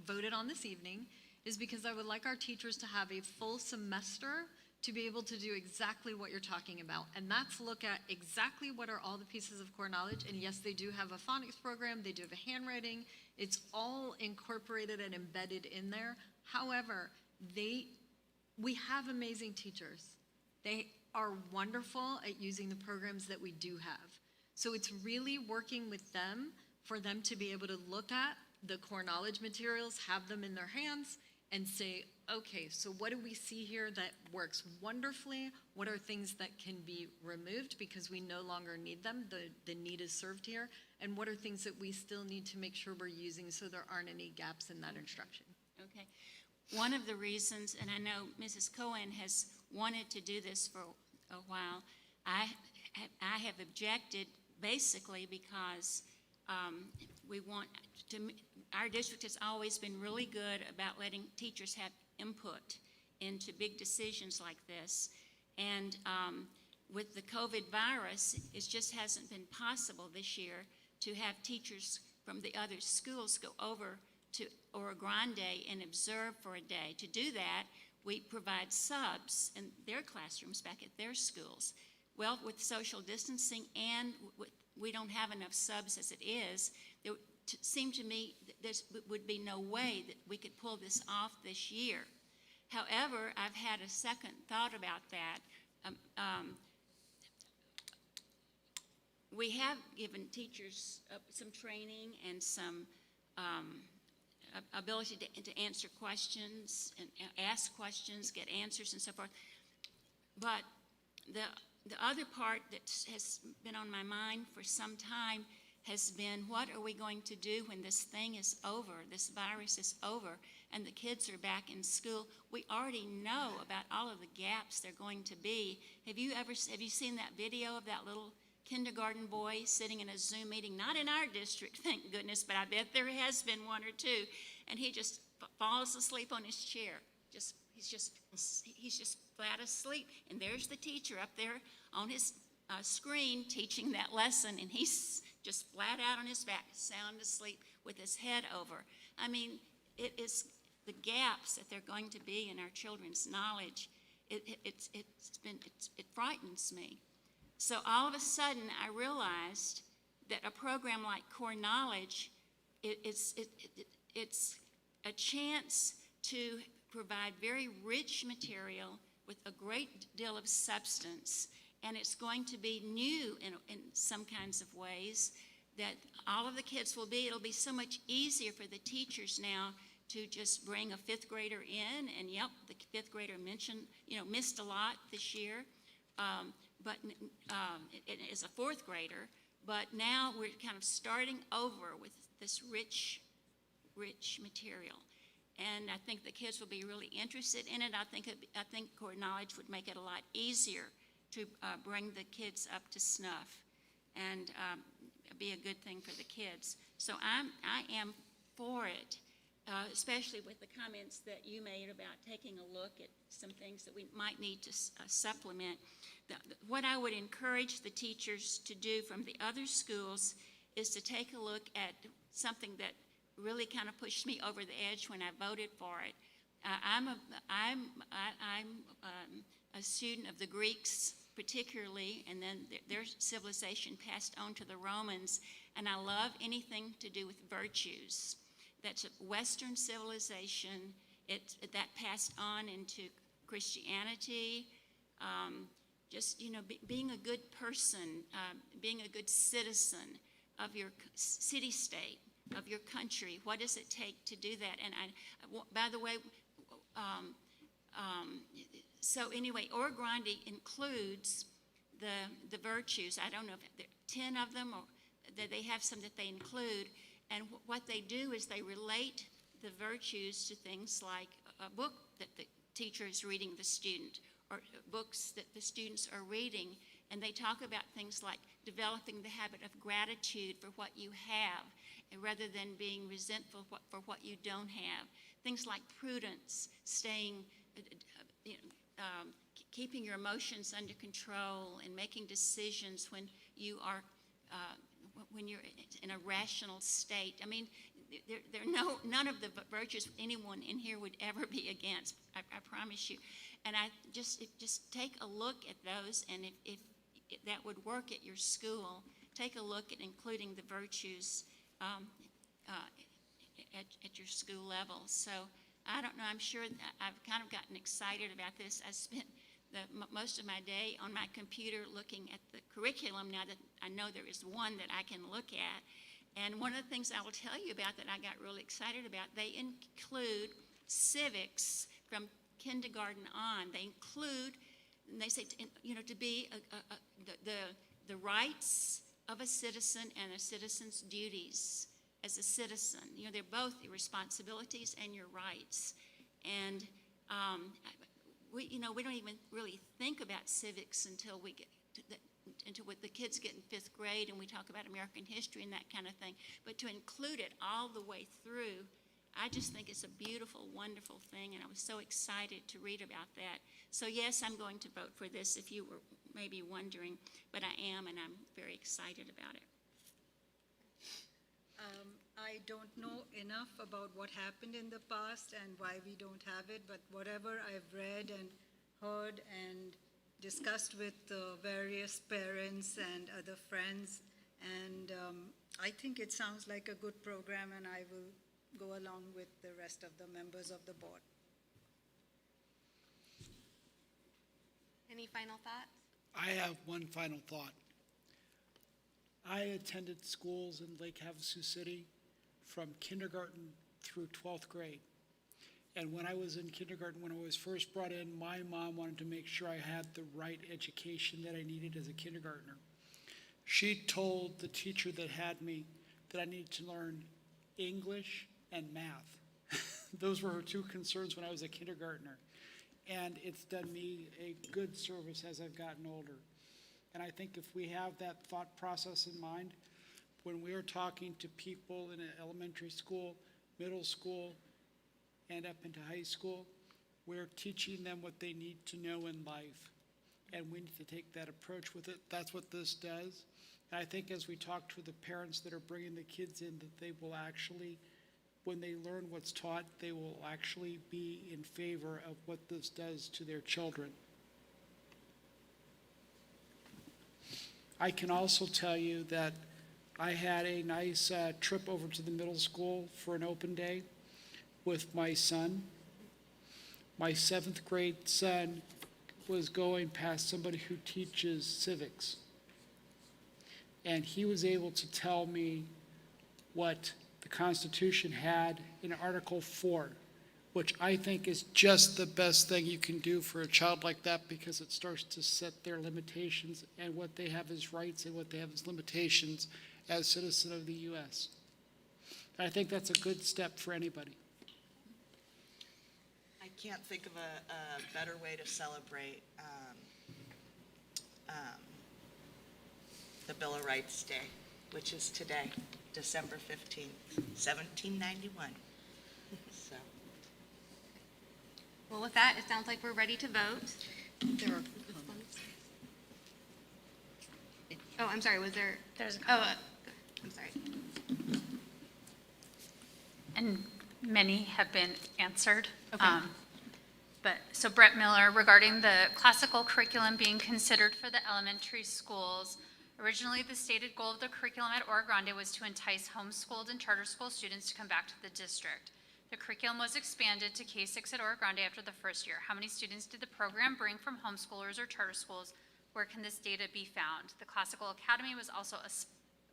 voted on this evening is because I would like our teachers to have a full semester to be able to do exactly what you're talking about. And that's look at exactly what are all the pieces of core knowledge. And yes, they do have a phonics program, they do have a handwriting. It's all incorporated and embedded in there. However, we have amazing teachers. They are wonderful at using the programs that we do have. So it's really working with them for them to be able to look at the core knowledge materials, have them in their hands, and say, okay, so what do we see here that works wonderfully? What are things that can be removed because we no longer need them? The need is served here. And what are things that we still need to make sure we're using so there aren't any gaps in that instruction? Okay. One of the reasons, and I know Mrs. Cohen has wanted to do this for a while, I have objected basically because we want to, our district has always been really good about letting teachers have input into big decisions like this. And with the COVID virus, it just hasn't been possible this year to have teachers from the other schools go over to Oro Grande and observe for a day. To do that, we provide subs in their classrooms back at their schools. Well, with social distancing and we don't have enough subs as it is, it seemed to me that there would be no way that we could pull this off this year. However, I've had a second thought about that. We have given teachers some training and some ability to answer questions and ask questions, get answers and so forth. But the other part that has been on my mind for some time has been, what are we going to do when this thing is over, this virus is over, and the kids are back in school? We already know about all of the gaps they're going to be. Have you seen that video of that little kindergarten boy sitting in a Zoom meeting? Not in our district, thank goodness, but I bet there has been one or two. And he just falls asleep on his chair. He's just flat asleep. And there's the teacher up there on his screen teaching that lesson, and he's just flat out on his back, sound asleep with his head over. I mean, it is the gaps that they're going to be in our children's knowledge. It frightens me. So all of a sudden, I realized that a program like Core Knowledge, it's a chance to provide very rich material with a great deal of substance, and it's going to be new in some kinds of ways that all of the kids it'll be so much easier for the teachers now to just bring a fifth grader in, and yep, the fifth grader missed a lot this year, but it is a fourth grader, but now we're kind of starting over with this rich material. And I think the kids will be really interested in it. I think Core Knowledge would make it a lot easier to bring the kids up to snuff and be a good thing for the kids. So I am for it, especially with the comments that you made about taking a look at some things that we might need to supplement. What I would encourage the teachers to do from the other schools is to take a look at something that really kind of pushed me over the edge when I voted for it. I'm a student of the Greeks particularly, and then their civilization passed on to the Romans, and I love anything to do with virtues. That's a Western civilization. That passed on into Christianity. Being a good person, being a good citizen of your city-state, of your country. What does it take to do that? And by the way, so anyway, Ora Grande includes the virtues. I don't know if there are 10 of them, or that they have some that they include. And what they do is they relate the virtues to things like a book that the teacher is reading the student, or books that the students are reading. And they talk about things like developing the habit of gratitude for what you have, rather than being resentful for what you don't have. Things like prudence, keeping your emotions under control and making decisions when you are when you're in a rational state. I mean, there are none of the virtues anyone in here would ever be against. I promise you. And I just take a look at those, and if that would work at your school, take a look at including the virtues at your school level. So I don't know, I'm sure I've kind of gotten excited about this. I spent most of my day on my computer looking at the curriculum now that I know there is one that I can look at. And one of the things I will tell you about that I got really excited about, they include civics from kindergarten on. They include, and they say, to be the rights of a citizen and a citizen's duties as a citizen. They're both your responsibilities and your rights. And we don't even really think about civics until we get until the kids get in fifth grade and we talk about American history and that kind of thing. But to include it all the way through, I just think it's a beautiful, wonderful thing, and I was so excited to read about that. So yes, I'm going to vote for this if you were maybe wondering, but I am, and I'm very excited about it. I don't know enough about what happened in the past and why we don't have it, but whatever I've read and heard and discussed with various parents and other friends, and I think it sounds like a good program, and I will go along with the rest of the members of the board. Any final thoughts? I have one final thought. I attended schools in Lake Havasu City from kindergarten through 12th grade. And when I was in kindergarten, when I was first brought in, my mom wanted to make sure I had the right education that I needed as a kindergartner. She told the teacher that had me that I needed to learn English and math. Those were her two concerns when I was a kindergartner. And it's done me a good service as I've gotten older. And I think if we have that thought process in mind, when we are talking to people in an elementary school, middle school, and up into high school, we're teaching them what they need to know in life. And we need to take that approach with it. That's what this does. And I think as we talk to the parents that are bringing the kids in, that they will actually, when they learn what's taught, they will actually be in favor of what this does to their children. I can also tell you that I had a nice trip over to the middle school for an open day with my son. My 7th grade son was going past somebody who teaches civics. And he was able to tell me what the Constitution had in Article 4, which I think is just the best thing you can do for a child like that, because it starts to set their limitations and what they have as rights and what they have as limitations as citizen of the U.S. And I think that's a good step for anybody. I can't think of a better way to celebrate the Bill of Rights Day, which is today, December 15th, 1791. So, Well, with that, it sounds like we're ready to vote. There are Oh, I'm sorry, was there? There's a Oh, I'm sorry. And many have been answered. Okay. So Brett Miller, regarding the classical curriculum being considered for the elementary schools, originally the stated goal of the curriculum at Oro Grande was to entice homeschooled and charter school students to come back to the district. The curriculum was expanded to K-6 at Oro Grande after the first year. How many students did the program bring from homeschoolers or charter schools? Where can this data be found? The Classical Academy was also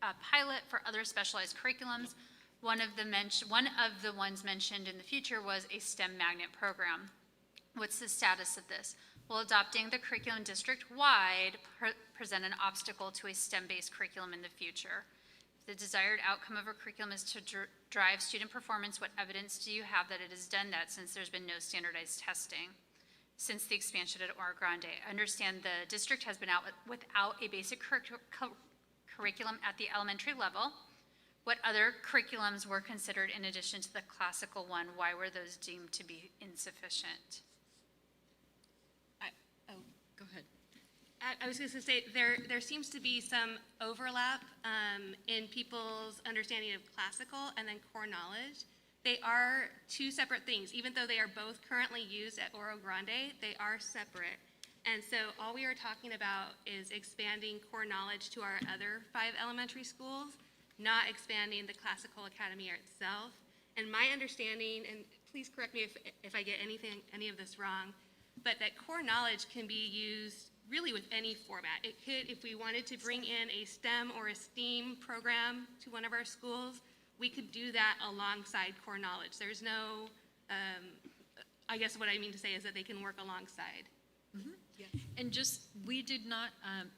a pilot for other specialized curriculums. One of the ones mentioned in the future was a STEM magnet program. What's the status of this? Will adopting the curriculum district-wide present an obstacle to a STEM-based curriculum in the future? If the desired outcome of a curriculum is to drive student performance, what evidence do you have that it has done that, since there's been no standardized testing since the expansion at Oro Grande? I understand the district has been out without a basic curriculum at the elementary level. What other curriculums were considered in addition to the classical one? Why were those deemed to be insufficient? Go ahead. I was going to say, there seems to be some overlap in people's understanding of classical and then core knowledge. They are two separate things. Even though they are both currently used at Oro Grande, they are separate. And so all we are talking about is expanding core knowledge to our other 5 elementary schools, not expanding the Classical Academy itself. And my understanding, and please correct me if I get any of this wrong, but that core knowledge can be used really with any format. It could, if we wanted to bring in a STEM or a STEAM program to one of our schools, we could do that alongside core knowledge. There's no, I guess what I mean to say is that they can work alongside. Yeah. And just, we did not,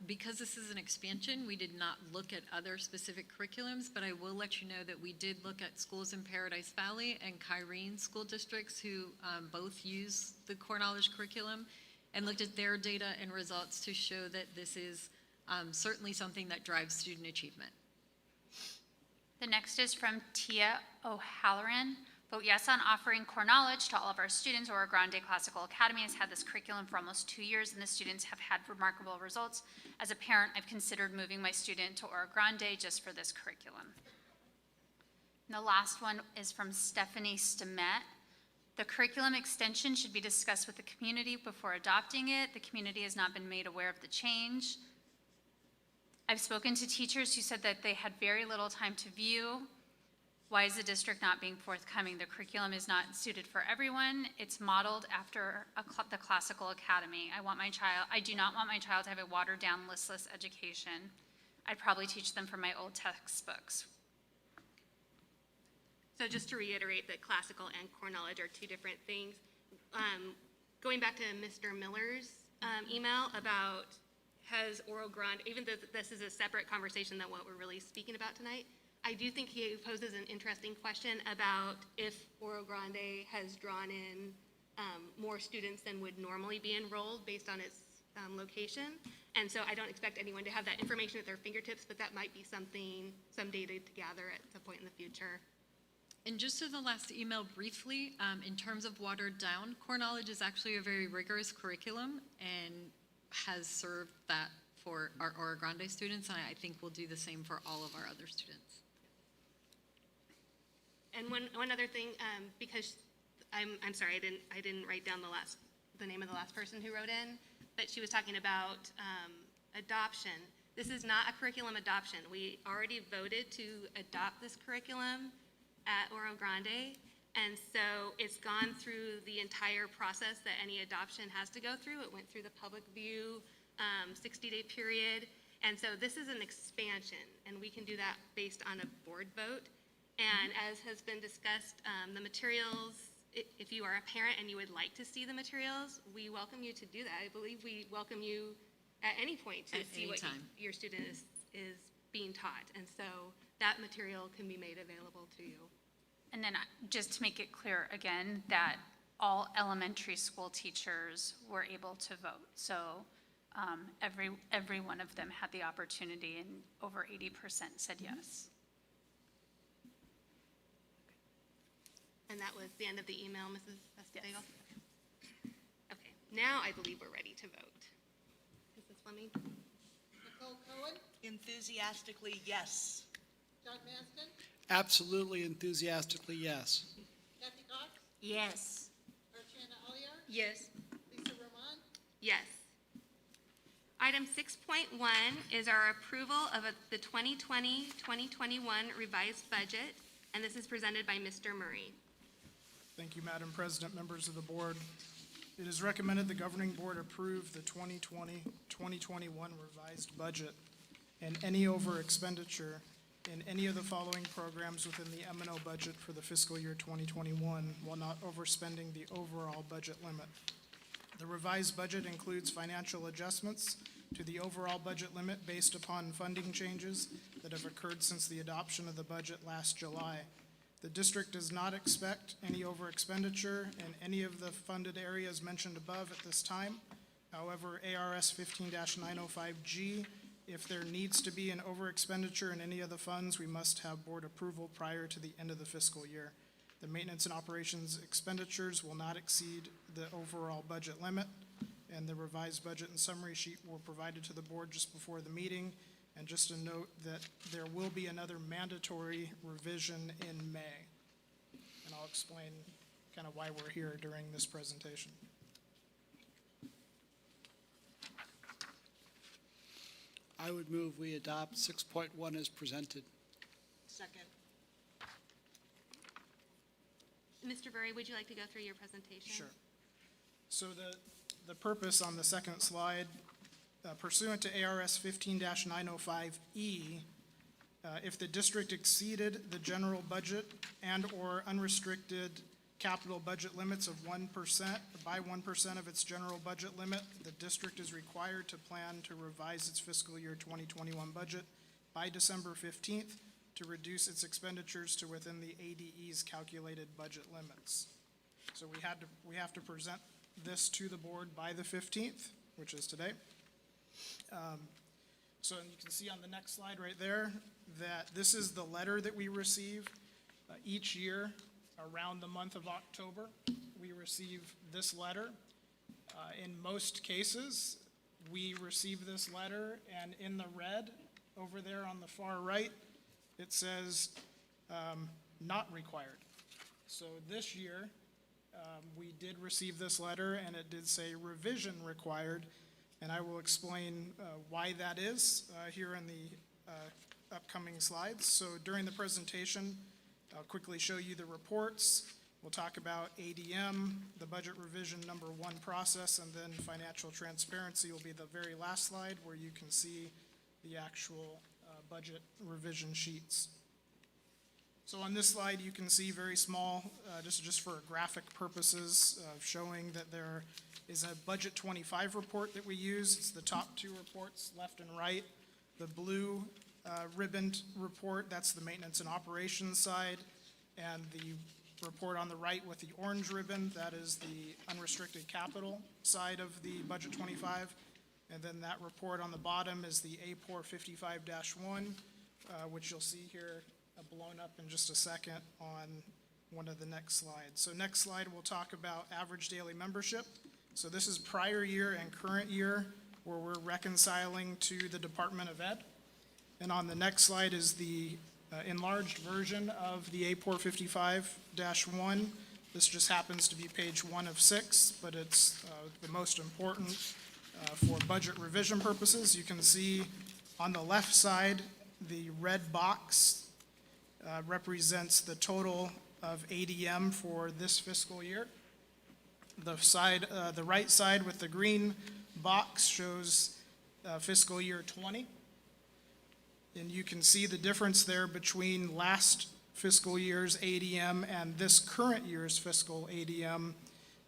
because this is an expansion, we did not look at other specific curriculums, but I will let you know that we did look at schools in Paradise Valley and Kyrene school districts who both use the core knowledge curriculum, and looked at their data and results to show that this is certainly something that drives student achievement. The next is from Tia O'Halloran. Vote yes on offering core knowledge to all of our students. Oro Grande Classical Academy has had this curriculum for almost 2 years, and the students have had remarkable results. As a parent, I've considered moving my student to Oro Grande just for this curriculum. And the last one is from Stephanie Stemet. The curriculum extension should be discussed with the community before adopting it. The community has not been made aware of the change. I've spoken to teachers who said that they had very little time to view. Why is the district not being forthcoming? The curriculum is not suited for everyone. It's modeled after the Classical Academy. I do not want my child to have a watered-down, listless education. I'd probably teach them from my old textbooks. So just to reiterate that classical and core knowledge are 2 different things. Going back to Mr. Miller's email about has Oro Grande, even though this is a separate conversation than what we're really speaking about tonight, I do think he poses an interesting question about if Oro Grande has drawn in more students than would normally be enrolled based on its location. And so I don't expect anyone to have that information at their fingertips, but that might be something, some data to gather at some point in the future. And just to the last email briefly, in terms of watered down, core knowledge is actually a very rigorous curriculum and has served that for our Oro Grande students, and I think we'll do the same for all of our other students. And one other thing, because I'm sorry, I didn't write down the name of the last person who wrote in, but she was talking about adoption. This is not a curriculum adoption. We already voted to adopt this curriculum at Oro Grande, and so it's gone through the entire process that any adoption has to go through. It went through the public view, 60-day period, and so this is an expansion, and we can do that based on a board vote. And as has been discussed, the materials, if you are a parent and you would like to see the materials, we welcome you to do that. I believe we welcome you at any point to At see any what time. your student is being taught. And so that material can be made available to you. And then just to make it clear again, that all elementary school teachers were able to vote. So every one of them had the opportunity, and over 80% said yes. And that was the end of the email, Mrs. Escobedo? Okay, now I believe we're ready to vote. Mrs. Fleming? Nicole Cohen, Enthusiastically, yes. John Maston, Absolutely enthusiastically, yes. Kathy Cox, Yes. Archana Aliyar, Yes. Lisa Roman, Yes. Item 6.1 is our approval of the 2020-2021 revised budget, and this is presented by Mr. Murray. Thank you, Madam President, members of the board. It is recommended the governing board approve the 2020-2021 revised budget and any over expenditure in any of the following programs within the M&O budget for the fiscal year 2021 while not overspending the overall budget limit. The revised budget includes financial adjustments to the overall budget limit based upon funding changes that have occurred since the adoption of the budget last July. The district does not expect any over expenditure in any of the funded areas mentioned above at this time. However, ARS 15-905G, if there needs to be an over expenditure in any of the funds, we must have board approval prior to the end of the fiscal year. The maintenance and operations expenditures will not exceed the overall budget limit, and the revised budget and summary sheet were provided to the board just before the meeting. And just a note that there will be another mandatory revision in May. And I'll explain kind of why we're here during this presentation. I would move we adopt 6.1 as presented. Second. Mr. Murray, would you like to go through your presentation? Sure. So the purpose on the second slide, pursuant to ARS 15-905E, if the district exceeded the general budget and/or unrestricted capital budget limits of 1%, by 1% of its general budget limit, the district is required to plan to revise its fiscal year 2021 budget by December 15th to reduce its expenditures to within the ADE's calculated budget limits. So we have to present this to the board by the 15th, which is today. So you can see on the next slide right there that this is the letter that we receive each year around the month of October. We receive this letter. In most cases, we receive this letter, and in the red over there on the far right, it says not required. So this year, we did receive this letter, and it did say revision required. And I will explain why that is here in the upcoming slides. So during the presentation, I'll quickly show you the reports. We'll talk about ADM, the budget revision number 1 process, and then financial transparency will be the very last slide where you can see the actual budget revision sheets. So on this slide, you can see very small, just for graphic purposes, showing that there is a Budget 25 report that we use. It's the top two reports, left and right. The blue ribboned report, that's the maintenance and operations side, and the report on the right with the orange ribbon, that is the unrestricted capital side of the Budget 25. And then that report on the bottom is the APOR 55-1, which you'll see here blown up in just a second on one of the next slides. So next slide, we'll talk about average daily membership. So this is prior year and current year where we're reconciling to the Department of Ed. And on the next slide is the enlarged version of the APOR 55-1. This just happens to be page 1 of 6, but it's the most important for budget revision purposes. You can see on the left side, the red box represents the total of ADM for this fiscal year. The right side with the green box shows fiscal year 20. And you can see the difference there between last fiscal year's ADM and this current year's fiscal ADM.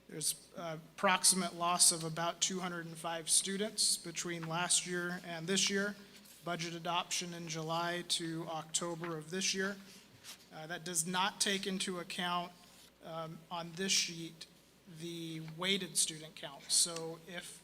There's approximate loss of about 205 students between last year and this year. Budget adoption in July to October of this year. That does not take into account on this sheet the weighted student count. So if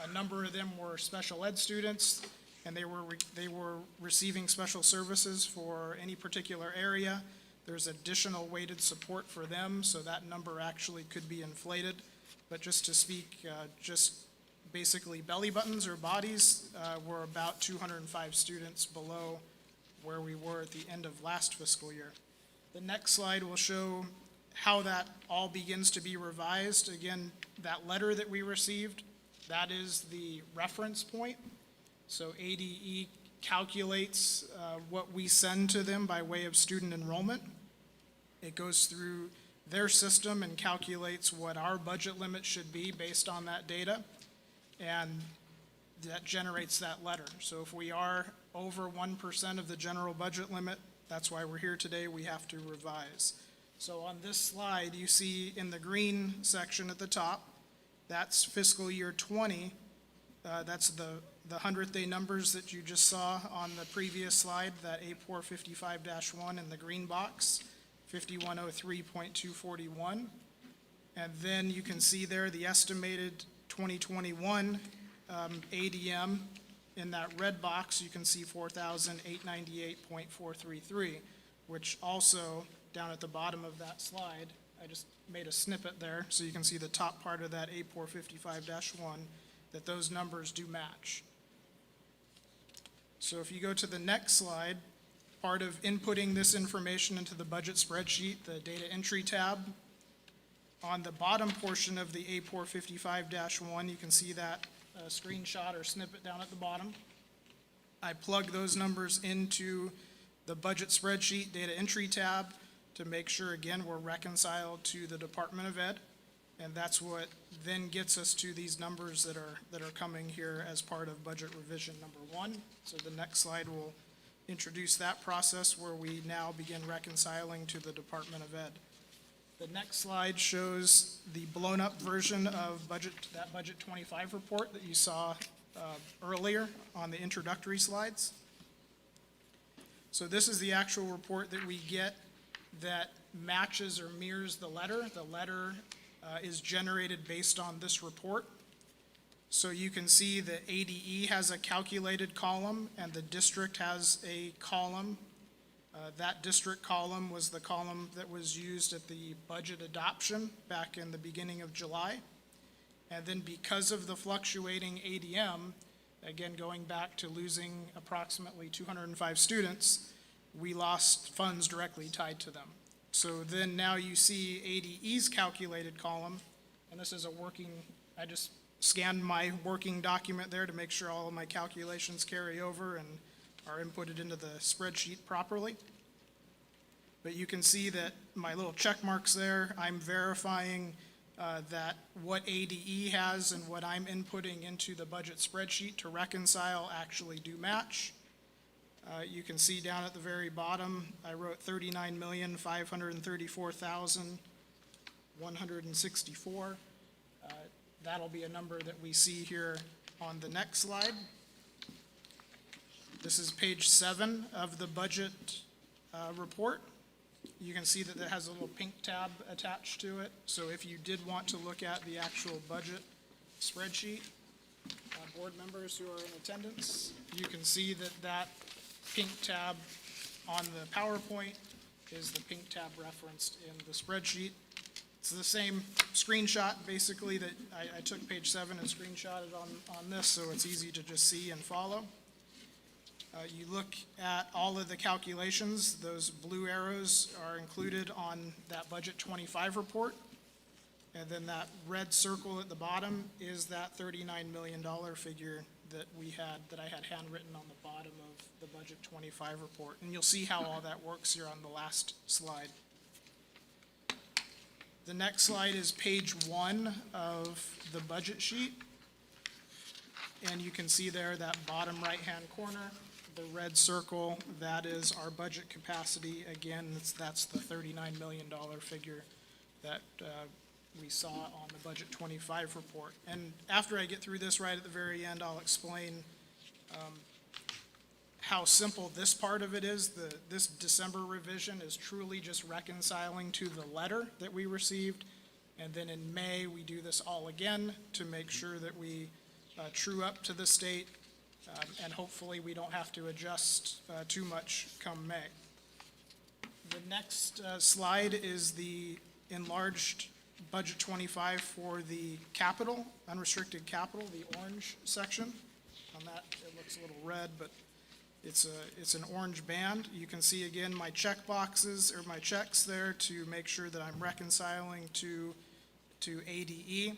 a number of them were special ed students and they were receiving special services for any particular area, there's additional weighted support for them, so that number actually could be inflated. But just to speak, just basically belly buttons or bodies, were about 205 students below where we were at the end of last fiscal year. The next slide will show how that all begins to be revised. Again, that letter that we received, that is the reference point. So ADE calculates what we send to them by way of student enrollment. It goes through their system and calculates what our budget limit should be based on that data, and that generates that letter. So if we are over 1% of the general budget limit, that's why we're here today, we have to revise. So on this slide, you see in the green section at the top, that's fiscal year 20. That's the 100th day numbers that you just saw on the previous slide, that APOR 55-1 in the green box, 5103.241. And then you can see there the estimated 2021 ADM. In that red box, you can see 4,898.433, which also, down at the bottom of that slide, I just made a snippet there, so you can see the top part of that APOR 55-1, that those numbers do match. So if you go to the next slide, part of inputting this information into the budget spreadsheet, the data entry tab, on the bottom portion of the APOR 55-1, you can see that screenshot or snippet down at the bottom. I plug those numbers into the budget spreadsheet data entry tab to make sure, again, we're reconciled to the Department of Ed. And that's what then gets us to these numbers that are coming here as part of budget revision number 1. So the next slide will introduce that process where we now begin reconciling to the Department of Ed. The next slide shows the blown-up version of that Budget 25 report that you saw earlier on the introductory slides. So this is the actual report that we get that matches or mirrors the letter. The letter is generated based on this report. So you can see that ADE has a calculated column and the district has a column. That district column was the column that was used at the budget adoption back in the beginning of July. And then because of the fluctuating ADM, again, going back to losing approximately 205 students, we lost funds directly tied to them. So then now you see ADE's calculated column, and this is I just scanned my working document there to make sure all of my calculations carry over and are inputted into the spreadsheet properly. But you can see that my little check marks there, I'm verifying that what ADE has and what I'm inputting into the budget spreadsheet to reconcile actually do match. You can see down at the very bottom, I wrote 39,534,164. That'll be a number that we see here on the next slide. This is page 7 of the budget report. You can see that it has a little pink tab attached to it. So if you did want to look at the actual budget spreadsheet, board members who are in attendance, you can see that that pink tab on the PowerPoint is the pink tab referenced in the spreadsheet. It's the same screenshot, basically, that I took page 7 and screenshotted on this, so it's easy to just see and follow. You look at all of the calculations, those blue arrows are included on that Budget 25 report. And then that red circle at the bottom is that $39 million figure that I had handwritten on the bottom of the Budget 25 report. And you'll see how all that works here on the last slide. The next slide is page 1 of the budget sheet. And you can see there that bottom right-hand corner, the red circle, that is our budget capacity. Again, that's the $39 million figure that we saw on the Budget 25 report. And after I get through this right at the very end, I'll explain how simple this part of it is. This December revision is truly just reconciling to the letter that we received. And then in May, we do this all again to make sure that we true up to the state, and hopefully we don't have to adjust too much come May. The next slide is the enlarged Budget 25 for the capital, unrestricted capital, the orange section. On that, it looks a little red, but it's an orange band. You can see again my check boxes, or my checks there, to make sure that I'm reconciling to ADE.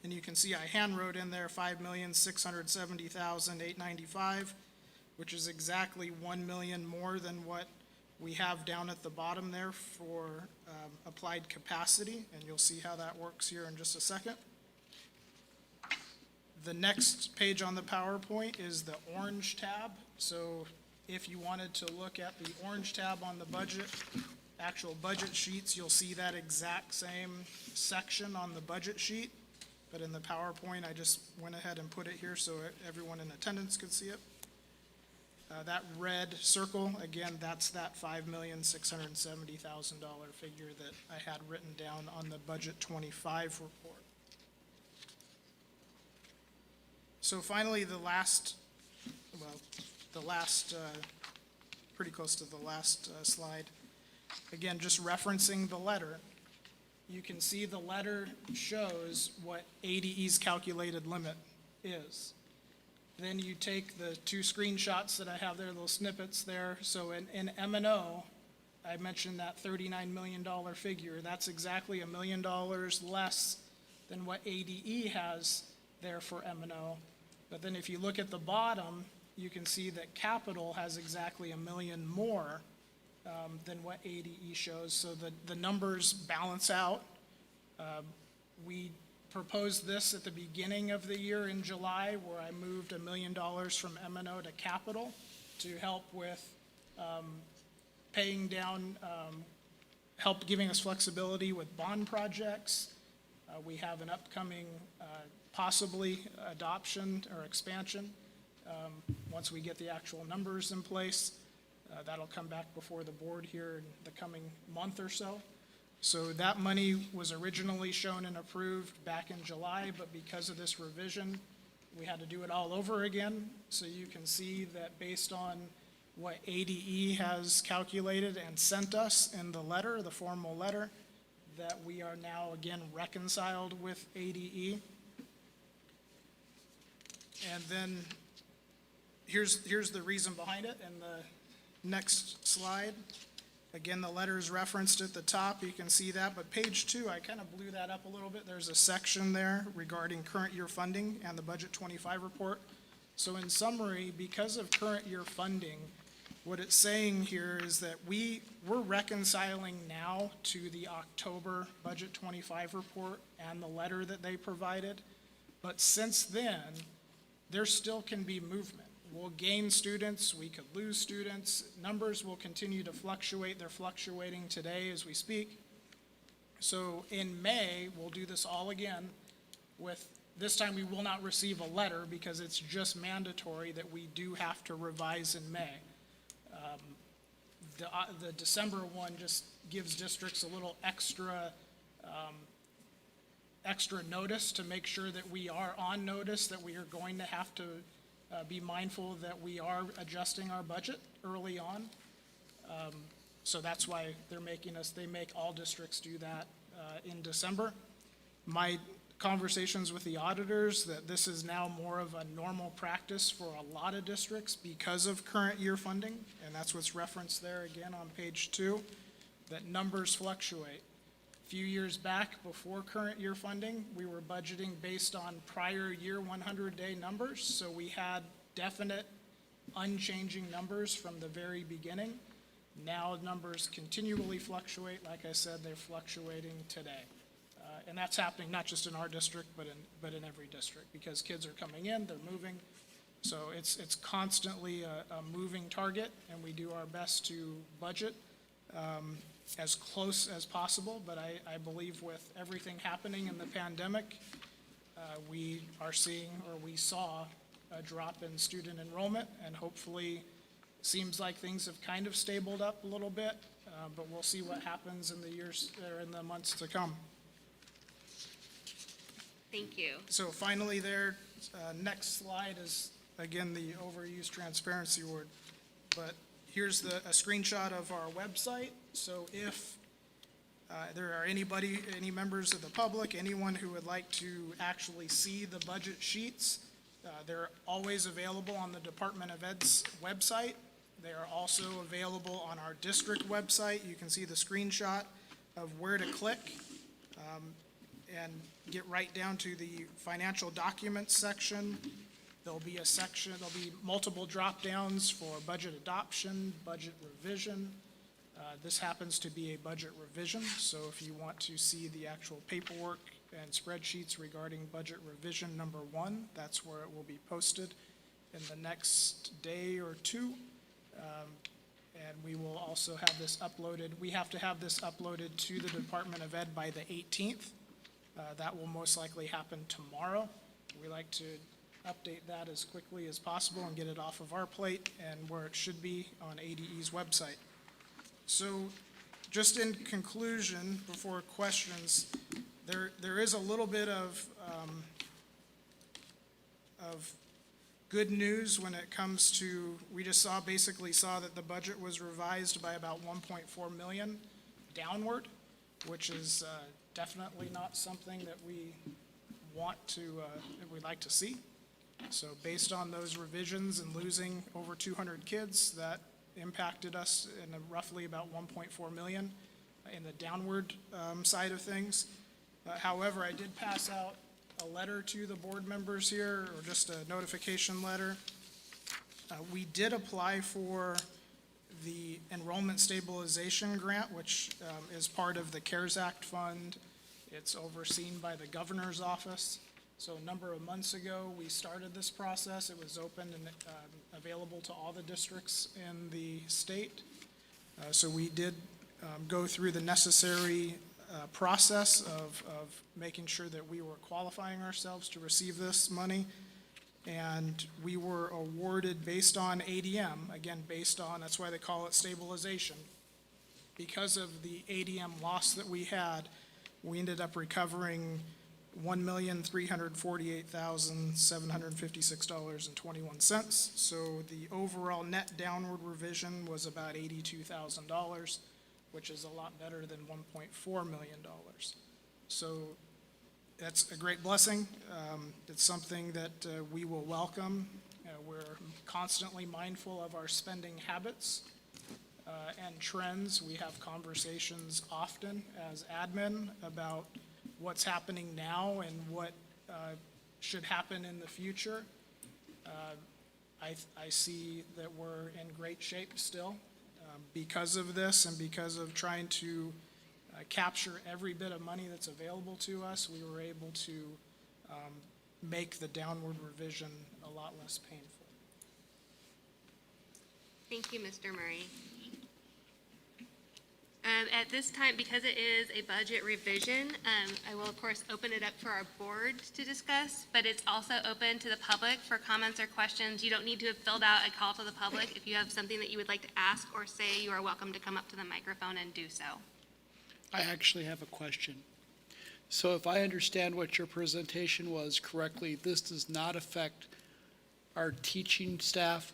And you can see I hand wrote in there $5,670,895, which is exactly $1 million more than what we have down at the bottom there for applied capacity, and you'll see how that works here in just a second. The next page on the PowerPoint is the orange tab. So if you wanted to look at the orange tab on the budget, actual budget sheets, you'll see that exact same section on the budget sheet. But in the PowerPoint, I just went ahead and put it here so everyone in attendance could see it. That red circle, again, that's that $5,670,000 figure that I had written down on the Budget 25 report. So finally, pretty close to the last slide. Again, just referencing the letter, you can see the letter shows what ADE's calculated limit is. Then you take the 2 screenshots that I have there, little snippets there. So in M&O, I mentioned that $39 million figure. That's exactly $1 million less than what ADE has there for M&O. But then if you look at the bottom, you can see that capital has exactly $1 million more than what ADE shows. So the numbers balance out. We proposed this at the beginning of the year in July, where I moved $1 million from M&O to capital to help with paying down, giving us flexibility with bond projects. We have an upcoming possibly adoption or expansion once we get the actual numbers in place. That'll come back before the board here in the coming month or so. So that money was originally shown and approved back in July, but because of this revision, we had to do it all over again. So you can see that based on what ADE has calculated and sent us in the letter, the formal letter, that we are now again reconciled with ADE. And then here's the reason behind it in the next slide. Again, the letter is referenced at the top. You can see that. But page 2, I kind of blew that up a little bit. There's a section there regarding current year funding and the Budget 25 report. So in summary, because of current year funding, what it's saying here is that we're reconciling now to the October Budget 25 report and the letter that they provided. But since then, there still can be movement. we'll gain students, we could lose students. Numbers will continue to fluctuate. They're fluctuating today as we speak. So in May, we'll do this all again with, this time we will not receive a letter because it's just mandatory that we do have to revise in May. The December one just gives districts a little extra notice to make sure that we are on notice, that we are going to have to be mindful that we are adjusting our budget early on. So that's why they make all districts do that in December. My conversations with the auditors, that this is now more of a normal practice for a lot of districts because of current year funding, and that's what's referenced there again on page 2, that numbers fluctuate. A few years back, before current year funding, we were budgeting based on prior year 100-day numbers, so we had definite unchanging numbers from the very beginning. Now numbers continually fluctuate. Like I said, they're fluctuating today. And that's happening not just in our district, but in every district, because kids are coming in, they're moving. So it's constantly a moving target, and we do our best to budget as close as possible. But I believe with everything happening in the pandemic, we saw a drop in student enrollment, and hopefully seems like things have kind of stabled up a little bit, but we'll see what happens in the years or in the months to come. Thank you. So finally there, next slide is, again, the overuse transparency award. But here's a screenshot of our website. So if there are any members of the public, anyone who would like to actually see the budget sheets, they're always available on the Department of Ed's website. They are also available on our district website. You can see the screenshot of where to click and get right down to the financial documents section. There'll be multiple drop downs for budget adoption, budget revision. This happens to be a budget revision, so if you want to see the actual paperwork and spreadsheets regarding budget revision number 1, that's where it will be posted in the next day or two. And we will also have this uploaded. We have to have this uploaded to the Department of Ed by the 18th. That will most likely happen tomorrow. We like to update that as quickly as possible and get it off of our plate and where it should be on ADE's website. So just in conclusion, before questions, there is a little bit of good news when it comes to, we just basically saw that the budget was revised by about 1.4 million downward, which is definitely not something that we that we'd like to see. So based on those revisions and losing over 200 kids, that impacted us in roughly about 1.4 million in the downward side of things. However, I did pass out a letter to the board members here, or just a notification letter. We did apply for the enrollment stabilization grant, which is part of the CARES Act fund. It's overseen by the governor's office. So a number of months ago, we started this process. It was open and available to all the districts in the state. So we did go through the necessary process of making sure that we were qualifying ourselves to receive this money. And we were awarded based on ADM, again, that's why they call it stabilization. Because of the ADM loss that we had, we ended up recovering $1,348,756.21. So the overall net downward revision was about $82,000, which is a lot better than $1.4 million. So that's a great blessing. It's something that we will welcome. We're constantly mindful of our spending habits and trends. We have conversations often as admin about what's happening now and what should happen in the future. I see that we're in great shape still because of this and because of trying to capture every bit of money that's available to us. We were able to make the downward revision a lot less painful. Thank you, Mr. Murray. At this time, because it is a budget revision, I will of course open it up for our board to discuss, but it's also open to the public for comments or questions. You don't need to have filled out a call to the public. If you have something that you would like to ask or say, you are welcome to come up to the microphone and do so. I actually have a question. So if I understand what your presentation was correctly, this does not affect our teaching staff,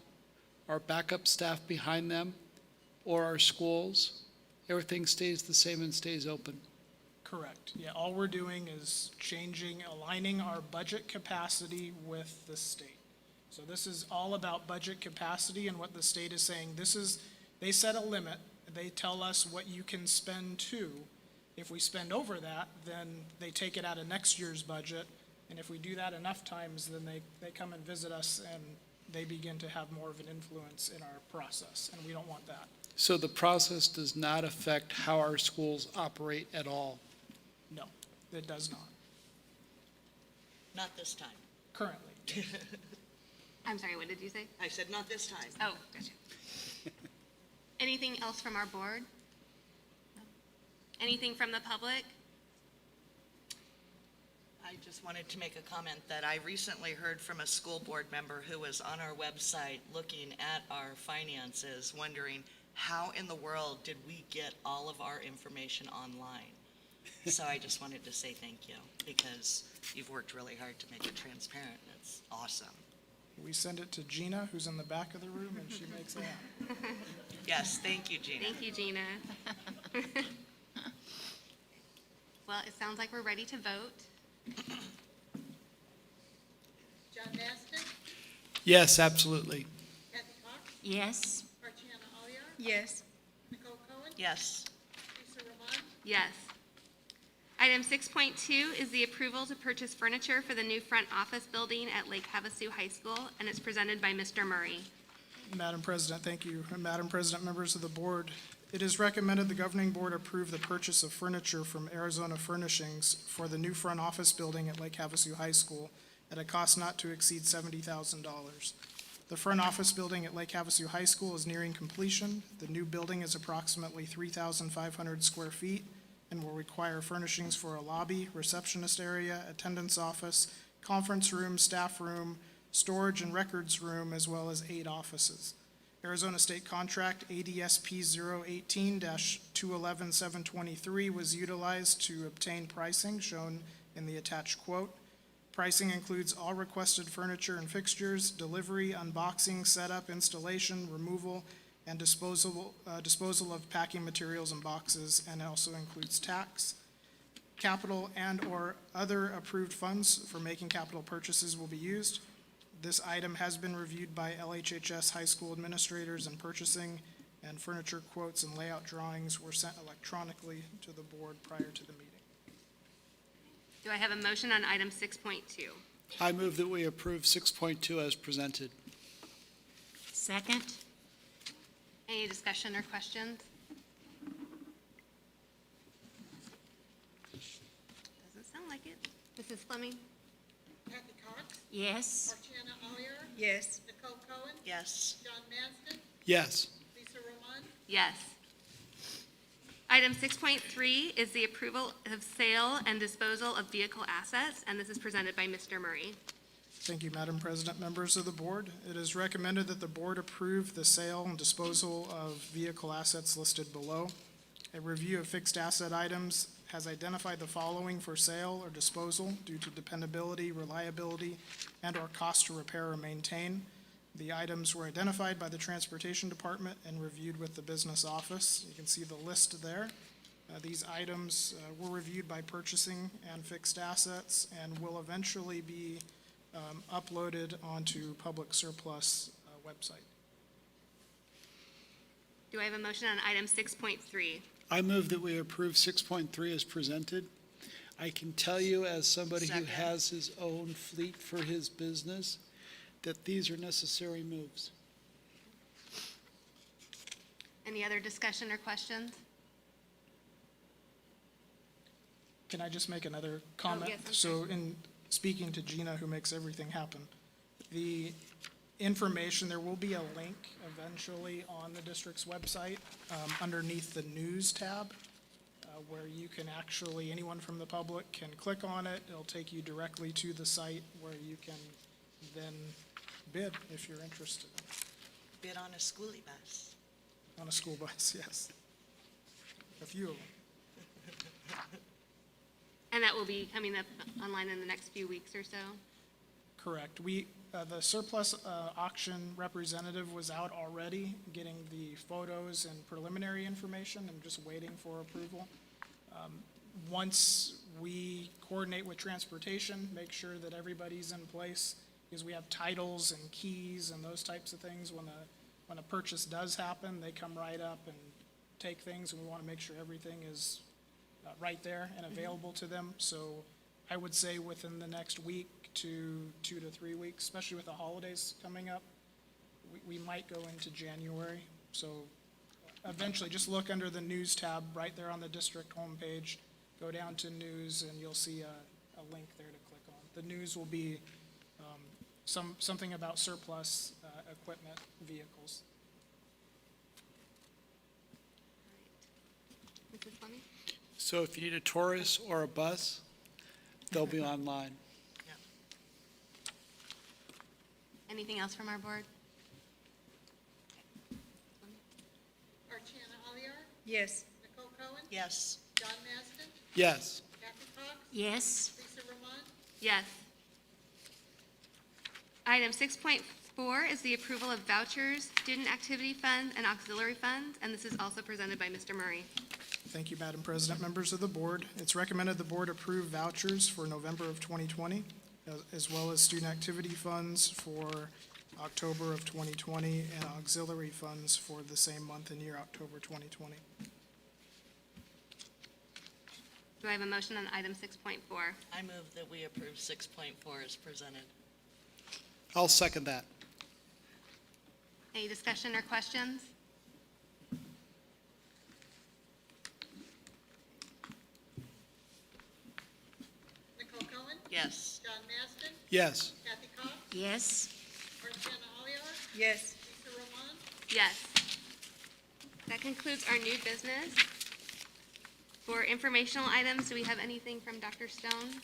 our backup staff behind them, or our schools? Everything stays the same and stays open? Correct. Yeah, all we're doing is aligning our budget capacity with the state. So this is all about budget capacity and what the state is saying. They set a limit. They tell us what you can spend to. If we spend over that, then they take it out of next year's budget. And if we do that enough times, then they come and visit us and they begin to have more of an influence in our process, and we don't want that. So the process does not affect how our schools operate at all? No, it does not, Not this time. currently. I'm sorry, what did you say? I said not this time. Oh, gotcha. Anything else from our board? No. Anything from the public? I just wanted to make a comment that I recently heard from a school board member who was on our website looking at our finances, wondering how in the world did we get all of our information online? So I just wanted to say thank you, because you've worked really hard to make it transparent, and it's awesome. We send it to Gina, who's in the back of the room, and she makes it happen. Yes, thank you, Gina. Thank you, Gina. Well, it sounds like we're ready to vote. John Maston, Yes, absolutely. Kathy Cox, Yes. Archana Aliyar, Yes. Nicole Cohen, Yes, Lisa Roman, Yes. Item 6.2 is the approval to purchase furniture for the new front office building at Lake Havasu High School, and it's presented by Mr. Murray. Madam President, thank you. Madam President, members of the board, it is recommended the governing board approve the purchase of furniture from Arizona Furnishings for the new front office building at Lake Havasu High School at a cost not to exceed $70,000. The front office building at Lake Havasu High School is nearing completion. The new building is approximately 3,500 square feet and will require furnishings for a lobby, receptionist area, attendance office, conference room, staff room, storage and records room, as well as 8 offices. Arizona State Contract ADSP 018-211723 was utilized to obtain pricing shown in the attached quote. Pricing includes all requested furniture and fixtures, delivery, unboxing, setup, installation, removal, and disposal of packing materials and boxes, and also includes tax. Capital and/or other approved funds for making capital purchases will be used. This item has been reviewed by LHHS high school administrators and purchasing, and furniture quotes and layout drawings were sent electronically to the board prior to the meeting. Do I have a motion on item 6.2? I move that we approve 6.2 as presented. Second? Any discussion or questions? Doesn't sound like it. Mrs. Fleming? Kathy Cox, Yes. Archana Aliyar, Yes. Nicole Cohen, yes, John Maston, Yes. Lisa Roman, Yes. Item 6.3 is the approval of sale and disposal of vehicle assets, and this is presented by Mr. Murray. Thank you, Madam President, members of the board. It is recommended that the board approve the sale and disposal of vehicle assets listed below. A review of fixed asset items has identified the following for sale or disposal due to dependability, reliability, and/or cost to repair or maintain. The items were identified by the Transportation Department and reviewed with the business office. You can see the list there. These items were reviewed by purchasing and fixed assets and will eventually be uploaded onto public surplus website. Do I have a motion on item 6.3? I move that we approve 6.3 as presented. I can tell you, as somebody who Second. has his own fleet for his business, that these are necessary moves. Any other discussion or questions? Can I just make another comment? yes, I'm So in speaking to Gina, who makes everything happen, information, there will be a link eventually on the district's website underneath the News tab, where you can actually, anyone from the public can click on it. It'll take you directly to the site where you can then bid if you're interested. Bid on a schoolie bus. On a school bus, yes. A few of them. And that will be coming up online in the next few weeks or so? Correct. The surplus auction representative was out already, getting the photos and preliminary information. I'm just waiting for approval. Once we coordinate with transportation, make sure that everybody's in place, because we have titles and keys and those types of things. When a purchase does happen, they come right up and take things, and we want to make sure everything is right there and available to them. So I would say within the next week to 2 to 3 weeks, especially with the holidays coming up, we might go into January. So eventually, just look under the News tab right there on the district homepage, go down to News, and you'll see a link there to click on. The news will be something about surplus equipment vehicles. Mrs. Fleming? So if you need a Taurus or a bus, they'll be online. Anything else from our board? Archana Aliyar, Yes. Nicole Cohen, Yes. John Maston, Yes. Kathy Cox, Yes. Lisa Roman, Yes. Item 6.4 is the approval of vouchers, student activity funds, and auxiliary funds, and this is also presented by Mr. Murray. Thank you, Madam President, members of the board. It's recommended the board approve vouchers for November of 2020, as well as student activity funds for October of 2020, and auxiliary funds for the same month and year, October 2020. Do I have a motion on item 6.4? I move that we approve 6.4 as presented. I'll second that. Any discussion or questions? Nicole Cohen, Yes. John Maston, Yes. Kathy Cox, Yes. Archana Aliyar, Yes. Lisa Roman, Yes. That concludes our new business. For informational items, do we have anything from Dr. Stone?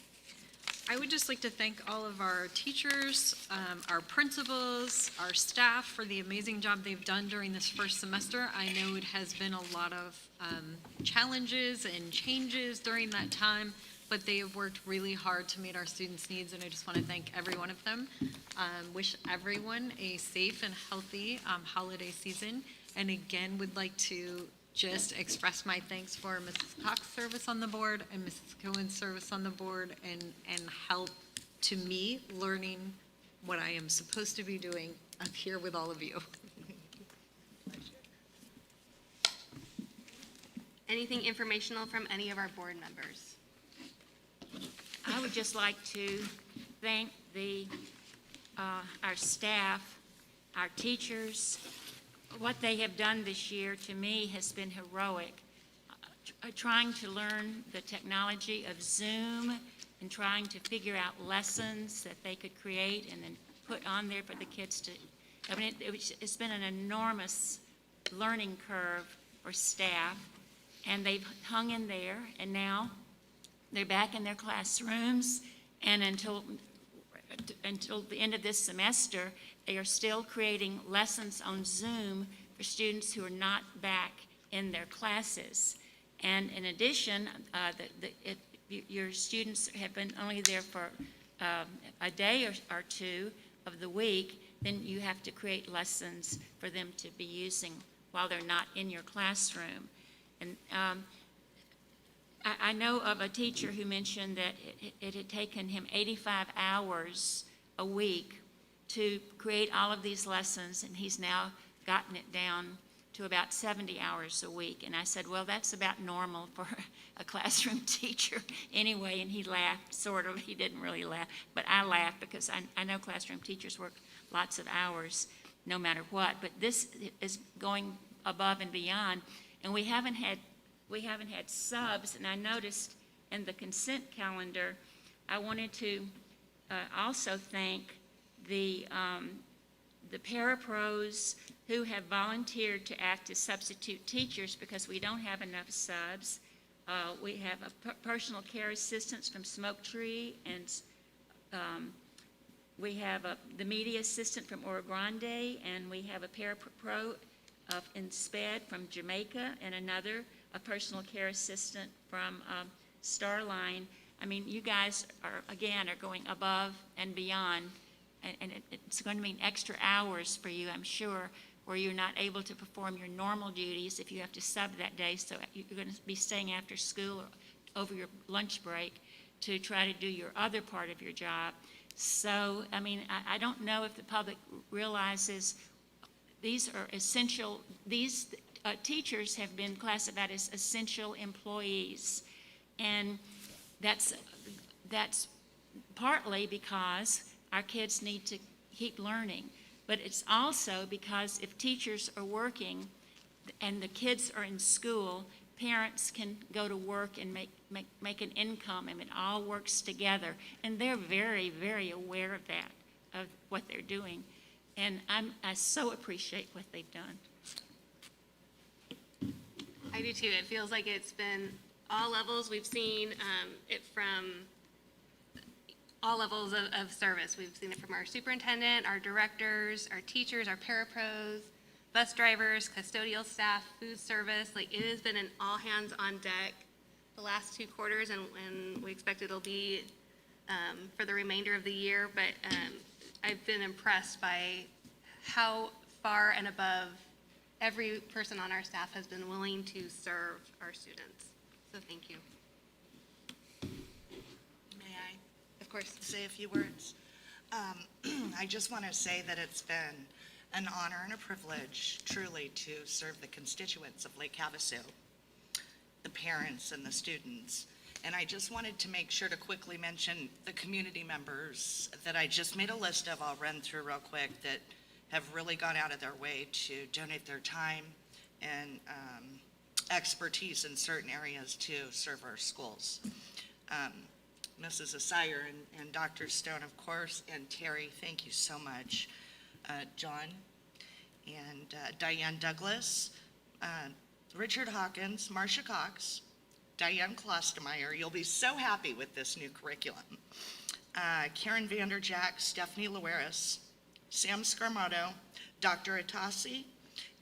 I would just like to thank all of our teachers, our principals, our staff for the amazing job they've done during this first semester. I know it has been a lot of challenges and changes during that time, but they have worked really hard to meet our students' needs, and I just want to thank every one of them. Wish everyone a safe and healthy holiday season, and again, would like to just express my thanks for Mrs. Cox's service on the board and Mrs. Cohen's service on the board, and help to me learning what I am supposed to be doing up here with all of you. Anything informational from any of our board members? I would just like to thank our staff, our teachers. What they have done this year, to me, has been heroic. Trying to learn the technology of Zoom and trying to figure out lessons that they could create and then put on there for the kids to, I mean, it's been an enormous learning curve for staff, and they've hung in there, and now they're back in their classrooms, and until the end of this semester, they are still creating lessons on Zoom for students who are not back in their classes. And in addition, your students have been only there for a day or two of the week, then you have to create lessons for them to be using while they're not in your classroom. And I know of a teacher who mentioned that it had taken him 85 hours a week to create all of these lessons, and he's now gotten it down to about 70 hours a week. And I said, well, that's about normal for a classroom teacher anyway, and he laughed, sort of. He didn't really laugh, but I laughed because I know classroom teachers work lots of hours no matter what, but this is going above and beyond, and we haven't had subs. And I noticed in the consent calendar, I wanted to also thank the the parapros who have volunteered to act as substitute teachers because we don't have enough subs. We have a personal care assistants from Smoke Tree, and we have the media assistant from Oro Grande, and we have a parapro in SPED from Jamaica, and a personal care assistant from Starline. I mean, you guys are going above and beyond, and it's going to mean extra hours for you, I'm sure, where you're not able to perform your normal duties if you have to sub that day. So you're going to be staying after school or over your lunch break to try to do your other part of your job. So, I mean, I don't know if the public realizes these are essential, these teachers have been classified as essential employees. And that's partly because our kids need to keep learning. But it's also because if teachers are working and the kids are in school, parents can go to work and make an income, and it all works together. And they're very, very aware of that, of what they're doing. And I so appreciate what they've done. I do too. It feels like it's been all levels. We've seen it from all levels of service. We've seen it from our superintendent, our directors, our teachers, our parapros, bus drivers, custodial staff, food service. Like, it has been an all hands on deck the last 2 quarters, and we expect it'll be for the remainder of the year. But I've been impressed by how far and above every person on our staff has been willing to serve our students. So thank you. May I? Of course. Say a few words. I just want to say that it's been an honor and a privilege, truly, to serve the constituents of Lake Havasu, the parents and the students. And I just wanted to make sure to quickly mention the community members that I just made a list of, I'll run through real quick, that have really gone out of their way to donate their time and expertise in certain areas to serve our schools. Mrs. Asire and Dr. Stone, of course, and Terry, thank you so much. John and Diane Douglas, Richard Hawkins, Marcia Cox, Diane Klostermeyer. You'll be so happy with this new curriculum. Karen Vanderjack, Stephanie Luaris, Sam Scarmato, Dr. Atasi,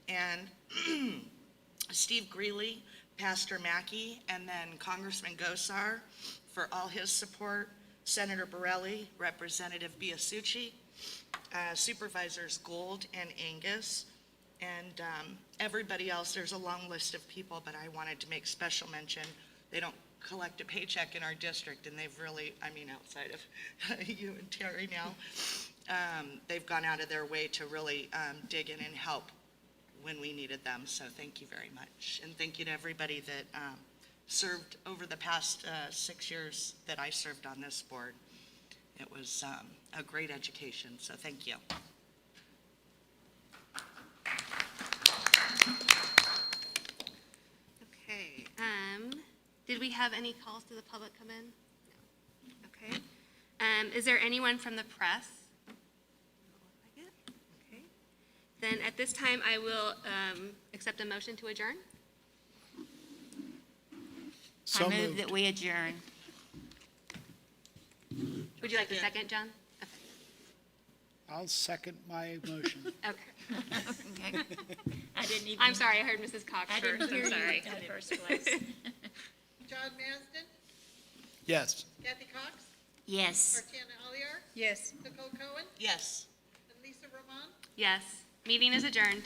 and Steve Greeley, Pastor Mackey, and then Congressman Gosar for all his support, Senator Borelli, Representative Biasucci, Supervisors Gould and Angus, and everybody else. There's a long list of people, but I wanted to make special mention. They don't collect a paycheck in our district, and they've really, I mean, outside of you and Terry now, they've gone out of their way to really dig in and help when we needed them. So thank you very much. And thank you to everybody that served over the past 6 years that I served on this board. It was a great education, so thank you. Okay. Did we have any calls to the public come in? No. Okay. Is there anyone from the press? Okay. Then at this time, I will accept a motion to adjourn. So I move moved. that we adjourn. Would you like to second, John? I'll second my motion. Okay. Okay. I didn't even. I'm sorry, I heard Mrs. Cox I first. didn't hear I'm sorry. you in the first place. John Masden, Yes. Kathy Cox, Yes. Martina Alliar, Yes. Nicole Cohen, Yes. and Lisa Roman. Yes. Meeting is adjourned.